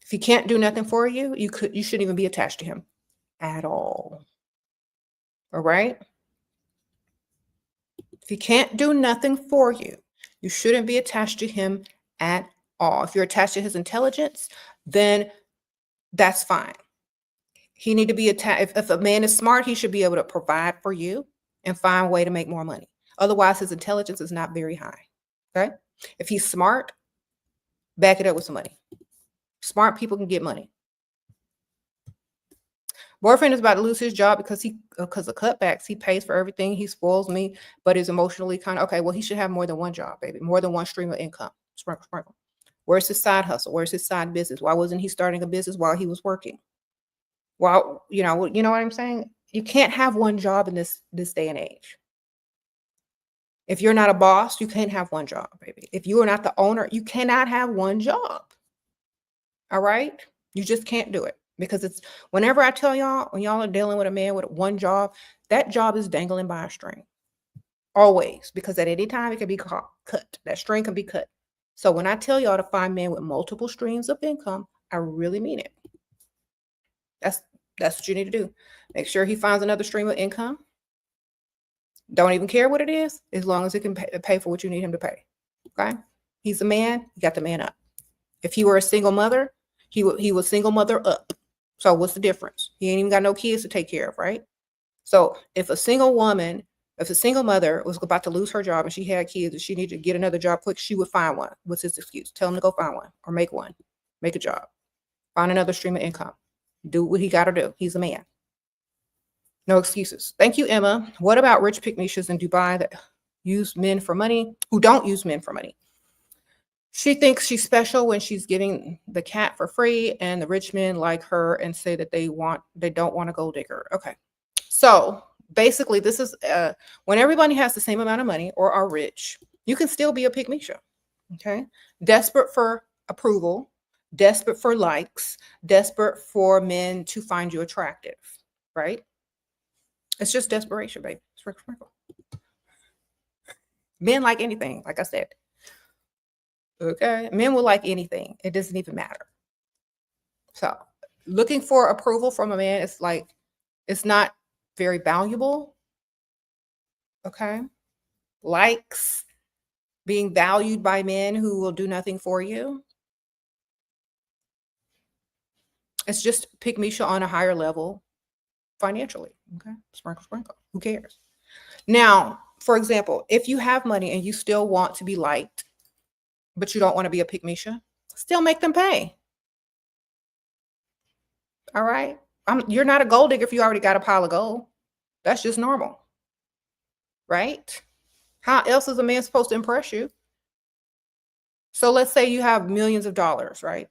If he can't do nothing for you, you shouldn't even be attached to him at all. All right? If he can't do nothing for you, you shouldn't be attached to him at all. If you're attached to his intelligence, then that's fine. He need to be attached. If a man is smart, he should be able to provide for you and find a way to make more money. Otherwise, his intelligence is not very high. Okay? If he's smart, back it up with some money. Smart people can get money. Boyfriend is about to lose his job because of cutbacks. He pays for everything. He spoils me, but is emotionally kind of okay. Well, he should have more than one job, baby. More than one stream of income. Sprinkle, sprinkle. Where's his side hustle? Where's his side business? Why wasn't he starting a business while he was working? Well, you know what I'm saying? You can't have one job in this day and age. If you're not a boss, you can't have one job, baby. If you are not the owner, you cannot have one job. All right? You just can't do it. Because it's whenever I tell y'all, when y'all are dealing with a man with one job, that job is dangling by a string. Always. Because at any time it can be cut. That string can be cut. So when I tell y'all to find men with multiple streams of income, I really mean it. That's what you need to do. Make sure he finds another stream of income. Don't even care what it is, as long as it can pay for what you need him to pay. Okay? He's a man. You got the man up. If he were a single mother, he was single mother up. So what's the difference? He ain't even got no kids to take care of, right? So if a single mother was about to lose her job and she had kids and she needed to get another job quick, she would find one. What's his excuse? Tell him to go find one or make one. Make a job. Find another stream of income. Do what he got to do. He's a man. No excuses. Thank you, Emma. What about rich pygmies in Dubai that use men for money, who don't use men for money? She thinks she's special when she's giving the cat for free, and the rich men like her and say that they don't want a gold digger. Okay. So basically, this is when everybody has the same amount of money or are rich, you can still be a pygmy. Okay. Desperate for approval, desperate for likes, desperate for men to find you attractive, right? It's just desperation, baby. Sprinkle. Men like anything, like I said. Okay. Men will like anything. It doesn't even matter. So looking for approval from a man is like, it's not very valuable. Okay. Likes, being valued by men who will do nothing for you. It's just pygmy on a higher level financially. Okay. Sprinkle. Who cares? Now, for example, if you have money and you still want to be liked, but you don't want to be a pygmy, still make them pay. All right. You're not a gold digger if you already got a pile of gold. That's just normal. Right? How else is a man supposed to impress you? So let's say you have millions of dollars, right?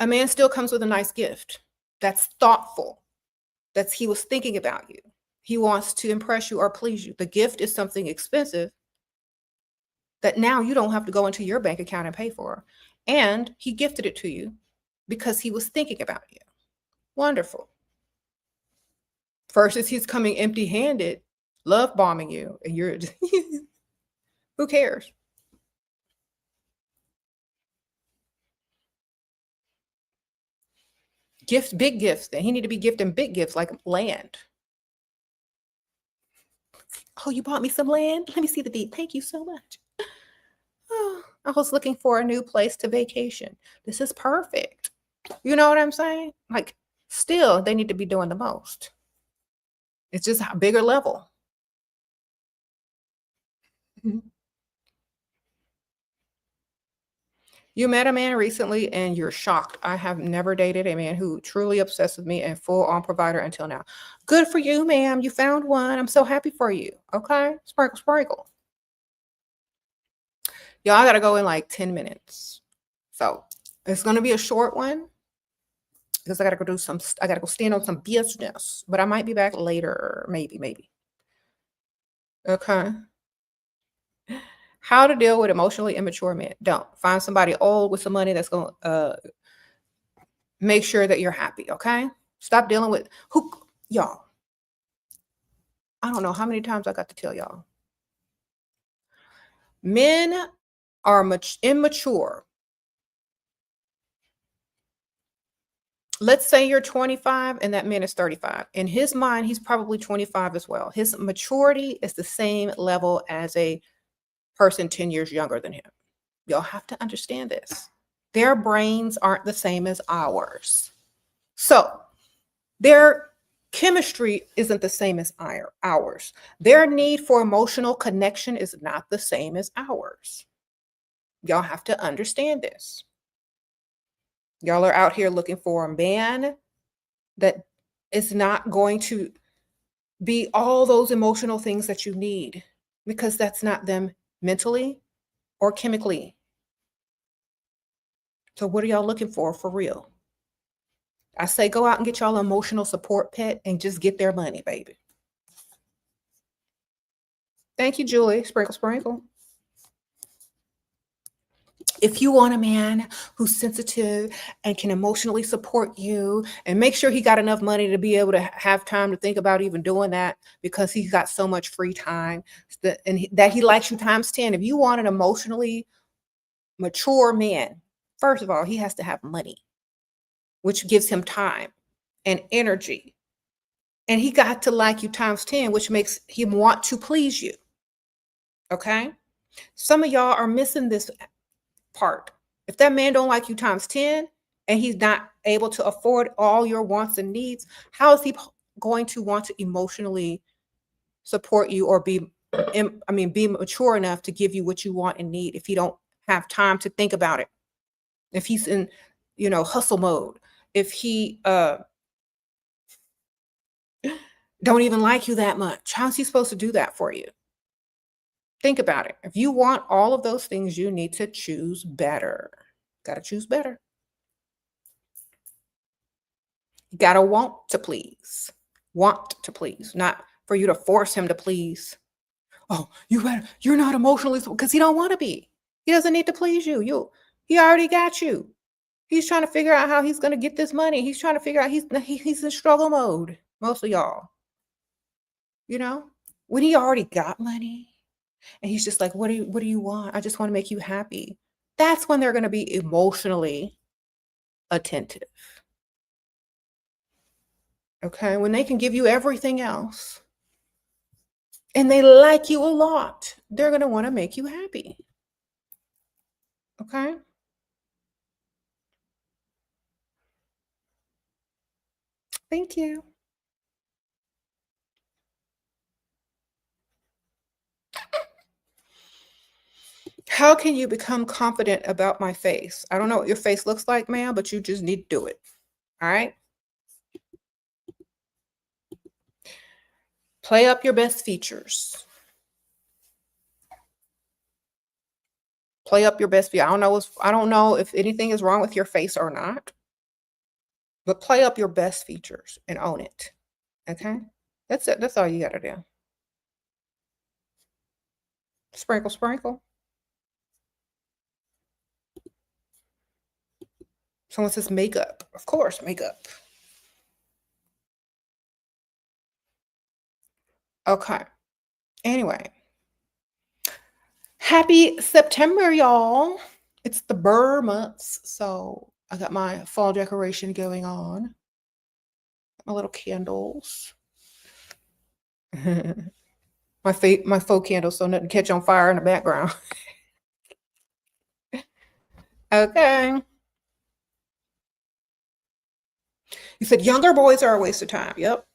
A man still comes with a nice gift. That's thoughtful. He was thinking about you. He wants to impress you or please you. The gift is something expensive that now you don't have to go into your bank account and pay for. And he gifted it to you because he was thinking about you. Wonderful. Versus he's coming empty-handed, love bombing you, and you're just, who cares? Gifts, big gifts. Then he need to be gifting big gifts like land. Oh, you bought me some land? Let me see the deed. Thank you so much. Oh, I was looking for a new place to vacation. This is perfect. You know what I'm saying? Like, still, they need to be doing the most. It's just a bigger level. You met a man recently and you're shocked. I have never dated a man who truly obsessed with me and full-on provider until now. Good for you, ma'am. You found one. I'm so happy for you. Okay? Sprinkle. Y'all, I got to go in like 10 minutes. So it's going to be a short one because I got to go stand on some business, but I might be back later. Maybe. Okay. How to deal with emotionally immature men. Don't find somebody old with some money that's going to make sure that you're happy. Okay. Stop dealing with y'all. I don't know how many times I got to tell y'all. Men are immature. Let's say you're 25 and that man is 35. In his mind, he's probably 25 as well. His maturity is the same level as a person 10 years younger than him. Y'all have to understand this. Their brains aren't the same as ours. So their chemistry isn't the same as ours. Their need for emotional connection is not the same as ours. Y'all have to understand this. Y'all are out here looking for a man that is not going to be all those emotional things that you need, because that's not them mentally or chemically. So what are y'all looking for real? I say go out and get y'all an emotional support pet and just get their money, baby. Thank you, Julie. Sprinkle. If you want a man who's sensitive and can emotionally support you and make sure he got enough money to be able to have time to think about even doing that because he's got so much free time and that he likes you times 10. If you want an emotionally mature man, first of all, he has to have money, which gives him time. and energy. And he got to like you times 10, which makes him want to please you. Okay? Some of y'all are missing this part. If that man don't like you times 10 and he's not able to afford all your wants and needs, how is he going to want to emotionally support you or be mature enough to give you what you want and need if he don't have time to think about it? If he's in, hustle mode, if he don't even like you that much, how's he supposed to do that for you? Think about it. If you want all of those things, you need to choose better. Got to choose better. You got to want to please. Want to please, not for you to force him to please. Oh, you're not emotionally, because he don't want to be. He doesn't need to please you. He already got you. He's trying to figure out how he's going to get this money. He's trying to figure out he's in struggle mode. Most of y'all, when he already got money and he's just like, what do you want? I just want to make you happy. That's when they're going to be emotionally attentive. Okay. When they can give you everything else and they like you a lot, they're going to want to make you happy. Okay. Thank you. How can you become confident about my face? I don't know what your face looks like, ma'am, but you just need to do it. All right. Play up your best features. Play up your best features. I don't know if anything is wrong with your face or not, but play up your best features and own it. Okay. That's it. That's all you got to do. Sprinkle, sprinkle. Someone says makeup. Of course, makeup. Okay. Anyway. Happy September, y'all. It's the Burr months. So I got my fall decoration going on. My little candles. my faux candles so nothing catch on fire in the background. Okay. You said younger boys are a waste of time. Yep.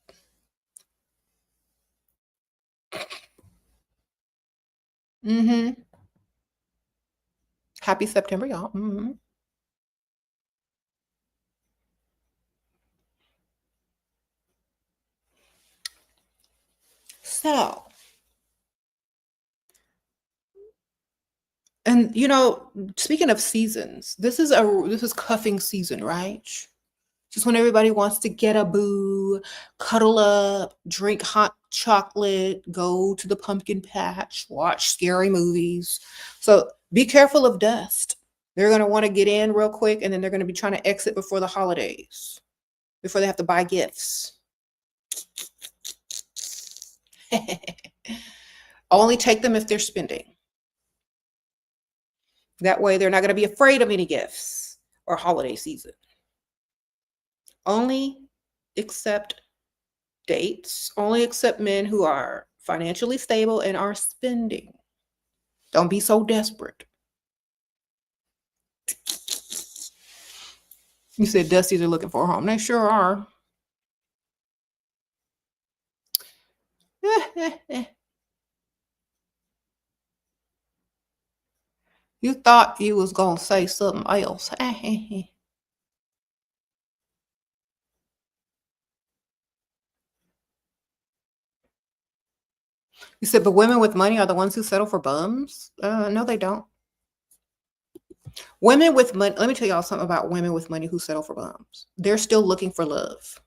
Mm-hmm. Happy September, y'all. Mm-hmm. So, and speaking of seasons, this is cuffing season, right? Just when everybody wants to get a boo, cuddle up, drink hot chocolate, go to the pumpkin patch, watch scary movies. So be careful of dust. They're going to want to get in real quick, and then they're going to be trying to exit before the holidays, before they have to buy gifts. Only take them if they're spending. That way they're not going to be afraid of any gifts or holiday season. Only accept dates. Only accept men who are financially stable and are spending. Don't be so desperate. You said Dusties are looking for a home. They sure are. You thought you was going to say something else. You said, but women with money are the ones who settle for bums? No, they don't. Women with money, let me tell y'all something about women with money who settle for bums. They're still looking for love.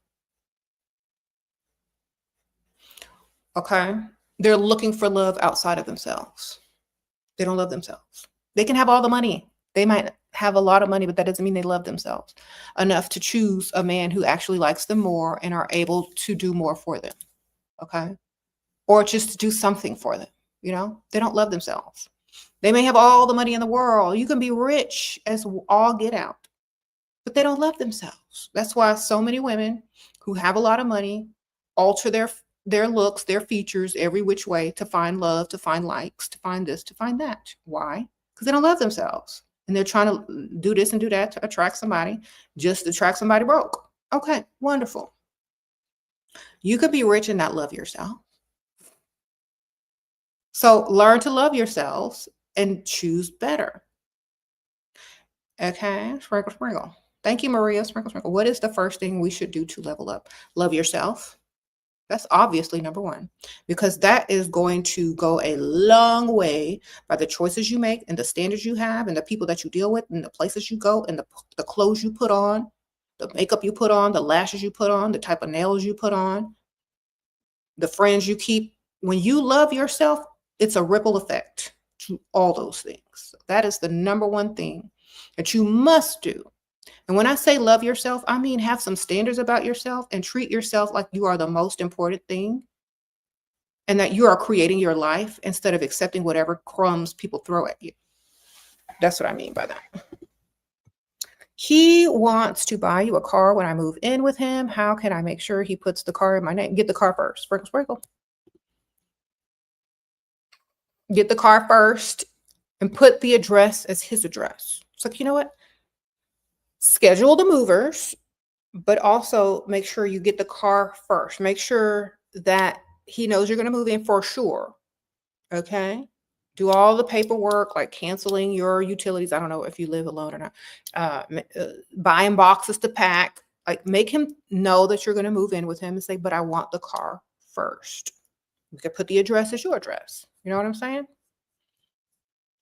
Okay? They're looking for love outside of themselves. They don't love themselves. They can have all the money. They might have a lot of money, but that doesn't mean they love themselves enough to choose a man who actually likes them more and are able to do more for them. Okay? Or just to do something for them. They don't love themselves. They may have all the money in the world. You can be rich as all get out, but they don't love themselves. That's why so many women who have a lot of money, alter their looks, their features every which way to find love, to find likes, to find this, to find that. Why? Because they don't love themselves. And they're trying to do this and do that to attract somebody, just to attract somebody broke. Okay, wonderful. You could be rich and not love yourself. So learn to love yourselves and choose better. Okay, sprinkle, sprinkle. Thank you, Maria. Sprinkle, sprinkle. What is the first thing we should do to level up? Love yourself. That's obviously number one, because that is going to go a long way by the choices you make and the standards you have and the people that you deal with and the places you go and the clothes you put on, the makeup you put on, the lashes you put on, the type of nails you put on, the friends you keep. When you love yourself, it's a ripple effect to all those things. So that is the number one thing that you must do. And when I say love yourself, I mean have some standards about yourself and treat yourself like you are the most important thing and that you are creating your life instead of accepting whatever crumbs people throw at you. That's what I mean by that. He wants to buy you a car when I move in with him. How can I make sure he puts the car in my name? Get the car first. Sprinkle, sprinkle. Get the car first and put the address as his address. It's like, you know what? Schedule the movers, but also make sure you get the car first. Make sure that he knows you're going to move in for sure. Okay? Do all the paperwork, like canceling your utilities. I don't know if you live alone or not. Buying boxes to pack. Like, make him know that you're going to move in with him and say, but I want the car first. You can put the address as your address. You know what I'm saying?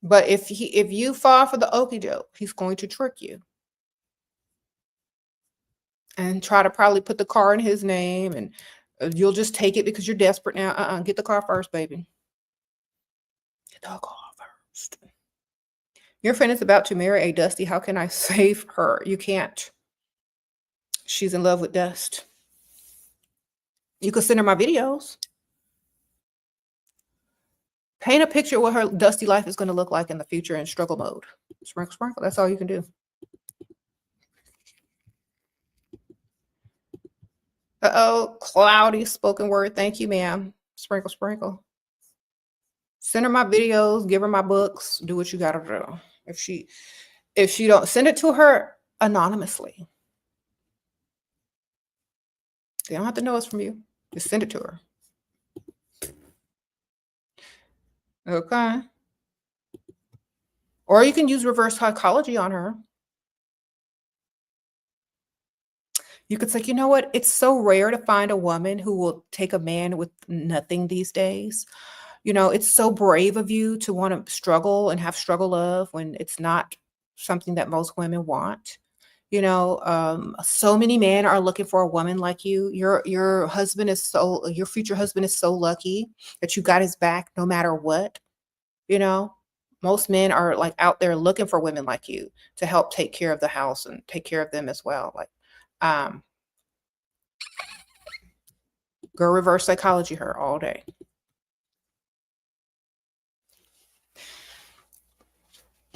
But if you fall for the okie doke, he's going to trick you and try to probably put the car in his name, and you'll just take it because you're desperate now. Get the car first, baby. Get the car first. Your friend is about to marry a Dusty. How can I save her? You can't. She's in love with dust. You could send her my videos. Paint a picture of what her dusty life is going to look like in the future in struggle mode. Sprinkle, sprinkle. That's all you can do. Uh-oh, cloudy spoken word. Thank you, ma'am. Sprinkle, sprinkle. Send her my videos, give her my books, do what you gotta do. If she don't, send it to her anonymously. They don't have to know it's from you. Just send it to her. Okay. Or you can use reverse psychology on her. You could say, you know what? It's so rare to find a woman who will take a man with nothing these days. You know, it's so brave of you to want to struggle and have struggle love when it's not something that most women want. You know, so many men are looking for a woman like you. Your husband is your future husband is so lucky that you got his back no matter what. You know, most men are like out there looking for women like you to help take care of the house and take care of them as well. Like, go reverse psychology her all day.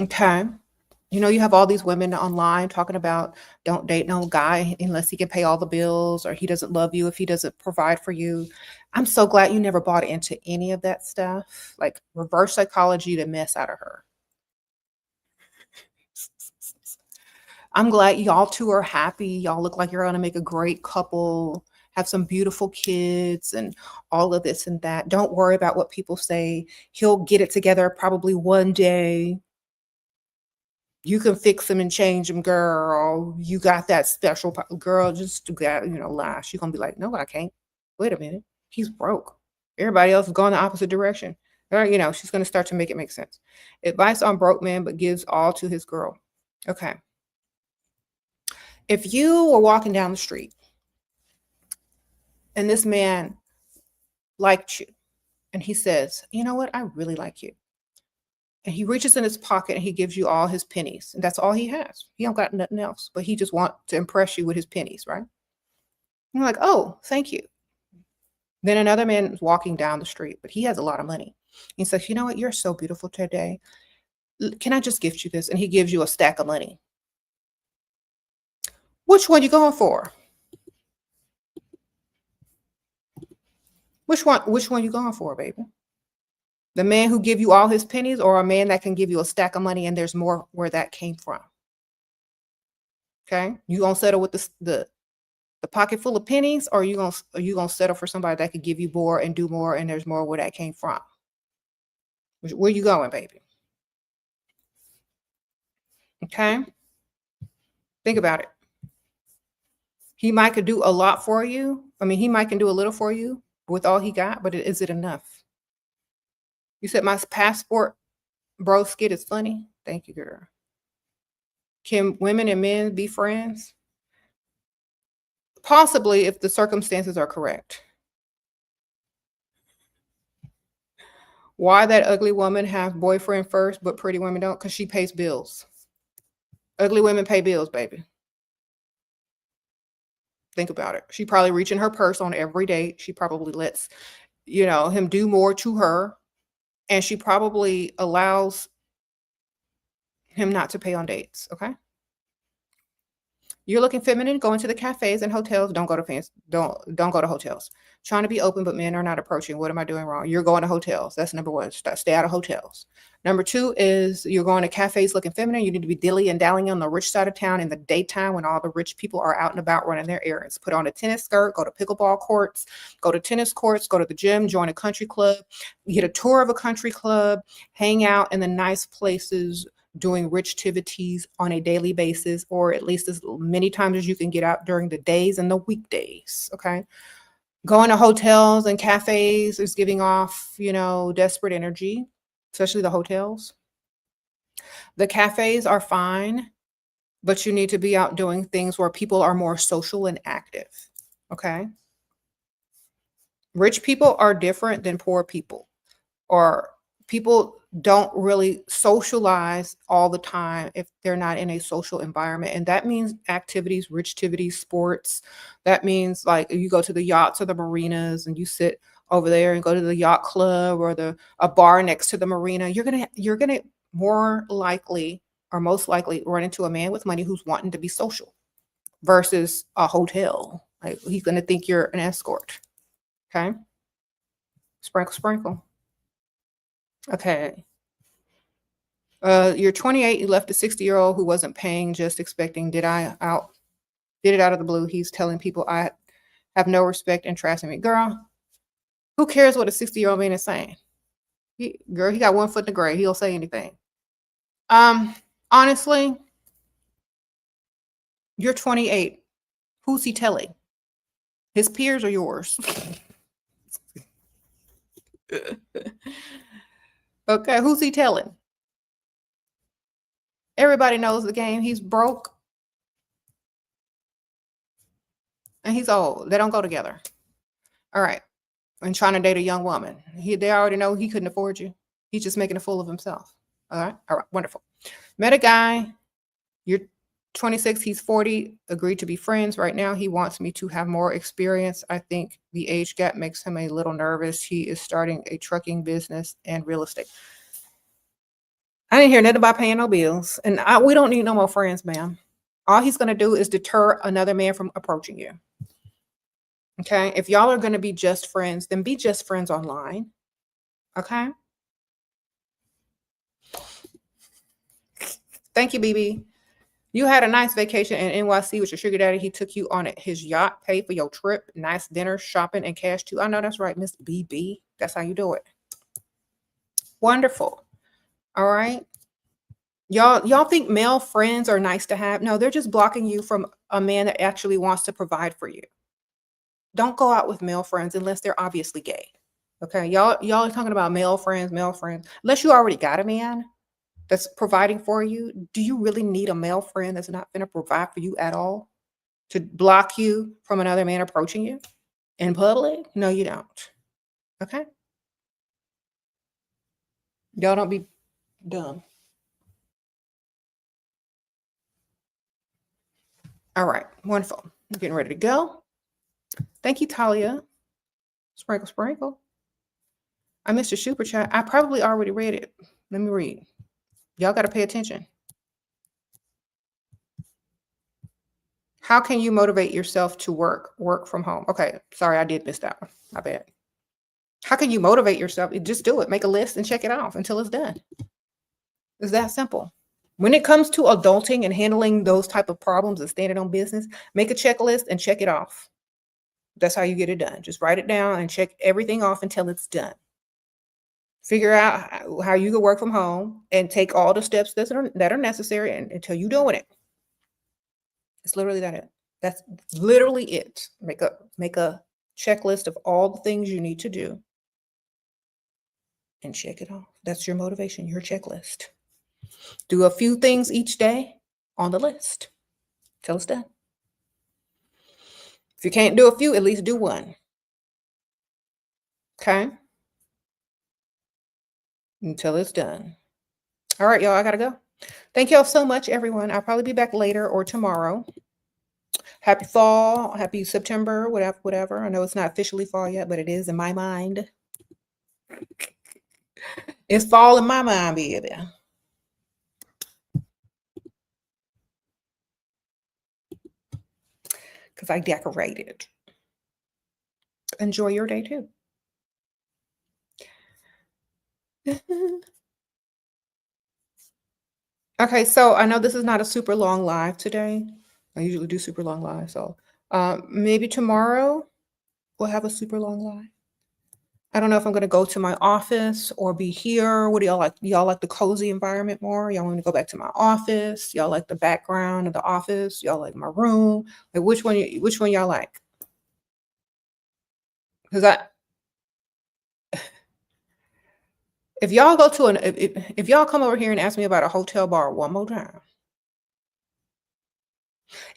Okay. You know, you have all these women online talking about don't date no guy unless he can pay all the bills or he doesn't love you if he doesn't provide for you. I'm so glad you never bought into any of that stuff. Like, reverse psychology the mess out of her. I'm glad y'all two are happy. Y'all look like you're going to make a great couple, have some beautiful kids and all of this and that. Don't worry about what people say. He'll get it together probably one day. You can fix him and change him, girl. You got that special girl. Just got, lie. She's gonna be like, no, I can't. Wait a minute. He's broke. Everybody else is going the opposite direction. Or, she's gonna start to make it make sense. Advice on broke man, but gives all to his girl. Okay. If you were walking down the street and this man liked you and he says, you know what? I really like you. And he reaches in his pocket and he gives you all his pennies. And that's all he has. He don't got nothing else, but he just wants to impress you with his pennies, right? And you're like, oh, thank you. Then another man is walking down the street, but he has a lot of money. He says, you know what? You're so beautiful today. Can I just gift you this? And he gives you a stack of money. Which one you going for? Which one you going for, baby? The man who give you all his pennies, or a man that can give you a stack of money and there's more where that came from? Okay? You gonna settle with the pocket full of pennies, or you gonna settle for somebody that could give you more and do more and there's more where that came from? Where you going, baby? Okay? Think about it. He might could do a lot for you. I mean, he might can do a little for you with all he got, but is it enough? You said my passport bro skit is funny. Thank you, girl. Can women and men be friends? Possibly, if the circumstances are correct. Why that ugly woman have boyfriend first, but pretty women don't? Because she pays bills. Ugly women pay bills, baby. Think about it. She probably reaching her purse on every date. She probably lets, him do more to her. And she probably allows him not to pay on dates. Okay. You're looking feminine, going to the cafes and hotels. Don't go to fancy. Don't go to hotels. Trying to be open, but men are not approaching. What am I doing wrong? You're going to hotels. That's number one. Stay out of hotels. Number two is you're going to cafes looking feminine. You need to be dilly and dallying on the rich side of town in the daytime when all the rich people are out and about running their errands. Put on a tennis skirt, go to pickleball courts, go to tennis courts, go to the gym, join a country club, get a tour of a country club, hang out in the nice places, doing rich activities on a daily basis, or at least as many times as you can get out during the days and the weekdays. Okay. Going to hotels and cafes is giving off, desperate energy, especially the hotels. The cafes are fine, but you need to be out doing things where people are more social and active. Okay. Rich people are different than poor people, or people don't really socialize all the time if they're not in a social environment. And that means activities, rich activities, sports. That means like you go to the yachts or the marinas and you sit over there and go to the yacht club or a bar next to the marina. You're gonna more likely or most likely run into a man with money who's wanting to be social versus a hotel. Like he's gonna think you're an escort. Okay. Sprinkle, sprinkle. Okay. You're 28. You left a 60-year-old who wasn't paying, just expecting. Did it out of the blue. He's telling people I have no respect and trust in me. Girl, who cares what a 60-year-old man is saying? He got one foot in the grave. He'll say anything. Honestly, you're 28. Who's he telling? His peers or yours? Okay, who's he telling? Everybody knows the game. He's broke and he's old. They don't go together. All right. And trying to date a young woman. They already know he couldn't afford you. He's just making a fool of himself. All right. All right. Wonderful. Met a guy. You're 26. He's 40. Agreed to be friends. Right now, he wants me to have more experience. I think the age gap makes him a little nervous. He is starting a trucking business and real estate. I didn't hear nothing about paying no bills. And we don't need no more friends, ma'am. All he's going to do is deter another man from approaching you. Okay. If y'all are going to be just friends, then be just friends online. Okay. Thank you, BB. You had a nice vacation in NYC with your sugar daddy. He took you on his yacht, paid for your trip, nice dinner, shopping, and cash too. I know that's right, Miss BB. That's how you do it. Wonderful. All right. Y'all think male friends are nice to have? No, they're just blocking you from a man that actually wants to provide for you. Don't go out with male friends unless they're obviously gay. Okay. Y'all are talking about male friends. Unless you already got a man that's providing for you. Do you really need a male friend that's not going to provide for you at all to block you from another man approaching you in public? No, you don't. Okay. Y'all don't be dumb. All right. Wonderful. I'm getting ready to go. Thank you, Talia. Sprinkle, sprinkle. I missed your super chat. I probably already read it. Let me read. Y'all got to pay attention. How can you motivate yourself to work from home? Okay. Sorry, I did miss that one. My bad. How can you motivate yourself? Just do it. Make a list and check it off until it's done. It's that simple. When it comes to adulting and handling those type of problems and standing on business, make a checklist and check it off. That's how you get it done. Just write it down and check everything off until it's done. Figure out how you can work from home and take all the steps that are necessary until you're doing it. It's literally that. That's literally it. Make a checklist of all the things you need to do and check it off. That's your motivation, your checklist. Do a few things each day on the list till it's done. If you can't do a few, at least do one. Okay? Until it's done. All right, y'all, I gotta go. Thank y'all so much, everyone. I'll probably be back later or tomorrow. Happy fall, happy September, whatever. I know it's not officially fall yet, but it is in my mind. It's fall in my mind, baby. Because I decorated. Enjoy your day too. Okay, so I know this is not a super long live today. I usually do super long live, so maybe tomorrow we'll have a super long live. I don't know if I'm gonna go to my office or be here. What do y'all like? Y'all like the cozy environment more? Y'all want me to go back to my office? Y'all like the background of the office? Y'all like my room? Like which one y'all like? Because if y'all go to if y'all come over here and ask me about a hotel bar one more time,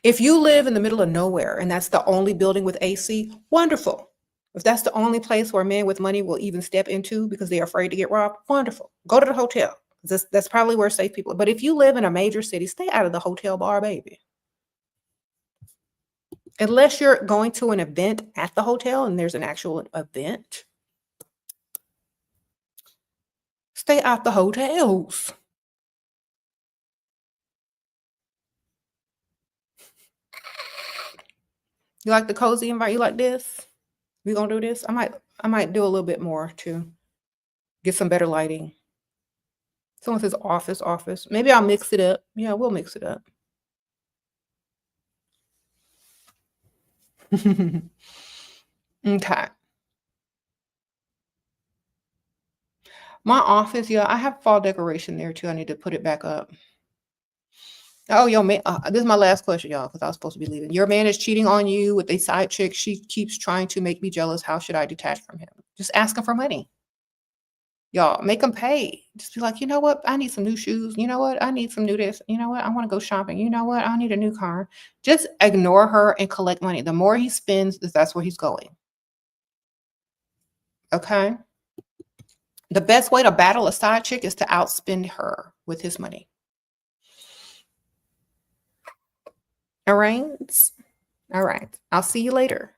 if you live in the middle of nowhere and that's the only building with AC, wonderful. If that's the only place where men with money will even step into because they're afraid to get robbed, wonderful. Go to the hotel. That's probably where safe people. But if you live in a major city, stay out of the hotel bar, baby. Unless you're going to an event at the hotel and there's an actual event, stay out the hotels. You like the cozy environment? You like this? We gonna do this? I might do a little bit more to get some better lighting. Someone says office. Maybe I'll mix it up. Yeah, we'll mix it up. Okay. My office, yeah, I have fall decoration there too. I need to put it back up. Oh, yo, man, this is my last question, y'all, because I was supposed to be leaving. Your man is cheating on you with a side chick. She keeps trying to make me jealous. How should I detach from him? Just ask him for money. Y'all, make him pay. Just be like, you know what? I need some new shoes. You know what? I need some new this. You know what? I want to go shopping. You know what? I need a new car. Just ignore her and collect money. The more he spends, that's where he's going. Okay? The best way to battle a side chick is to outspend her with his money. All right? All right. I'll see you later.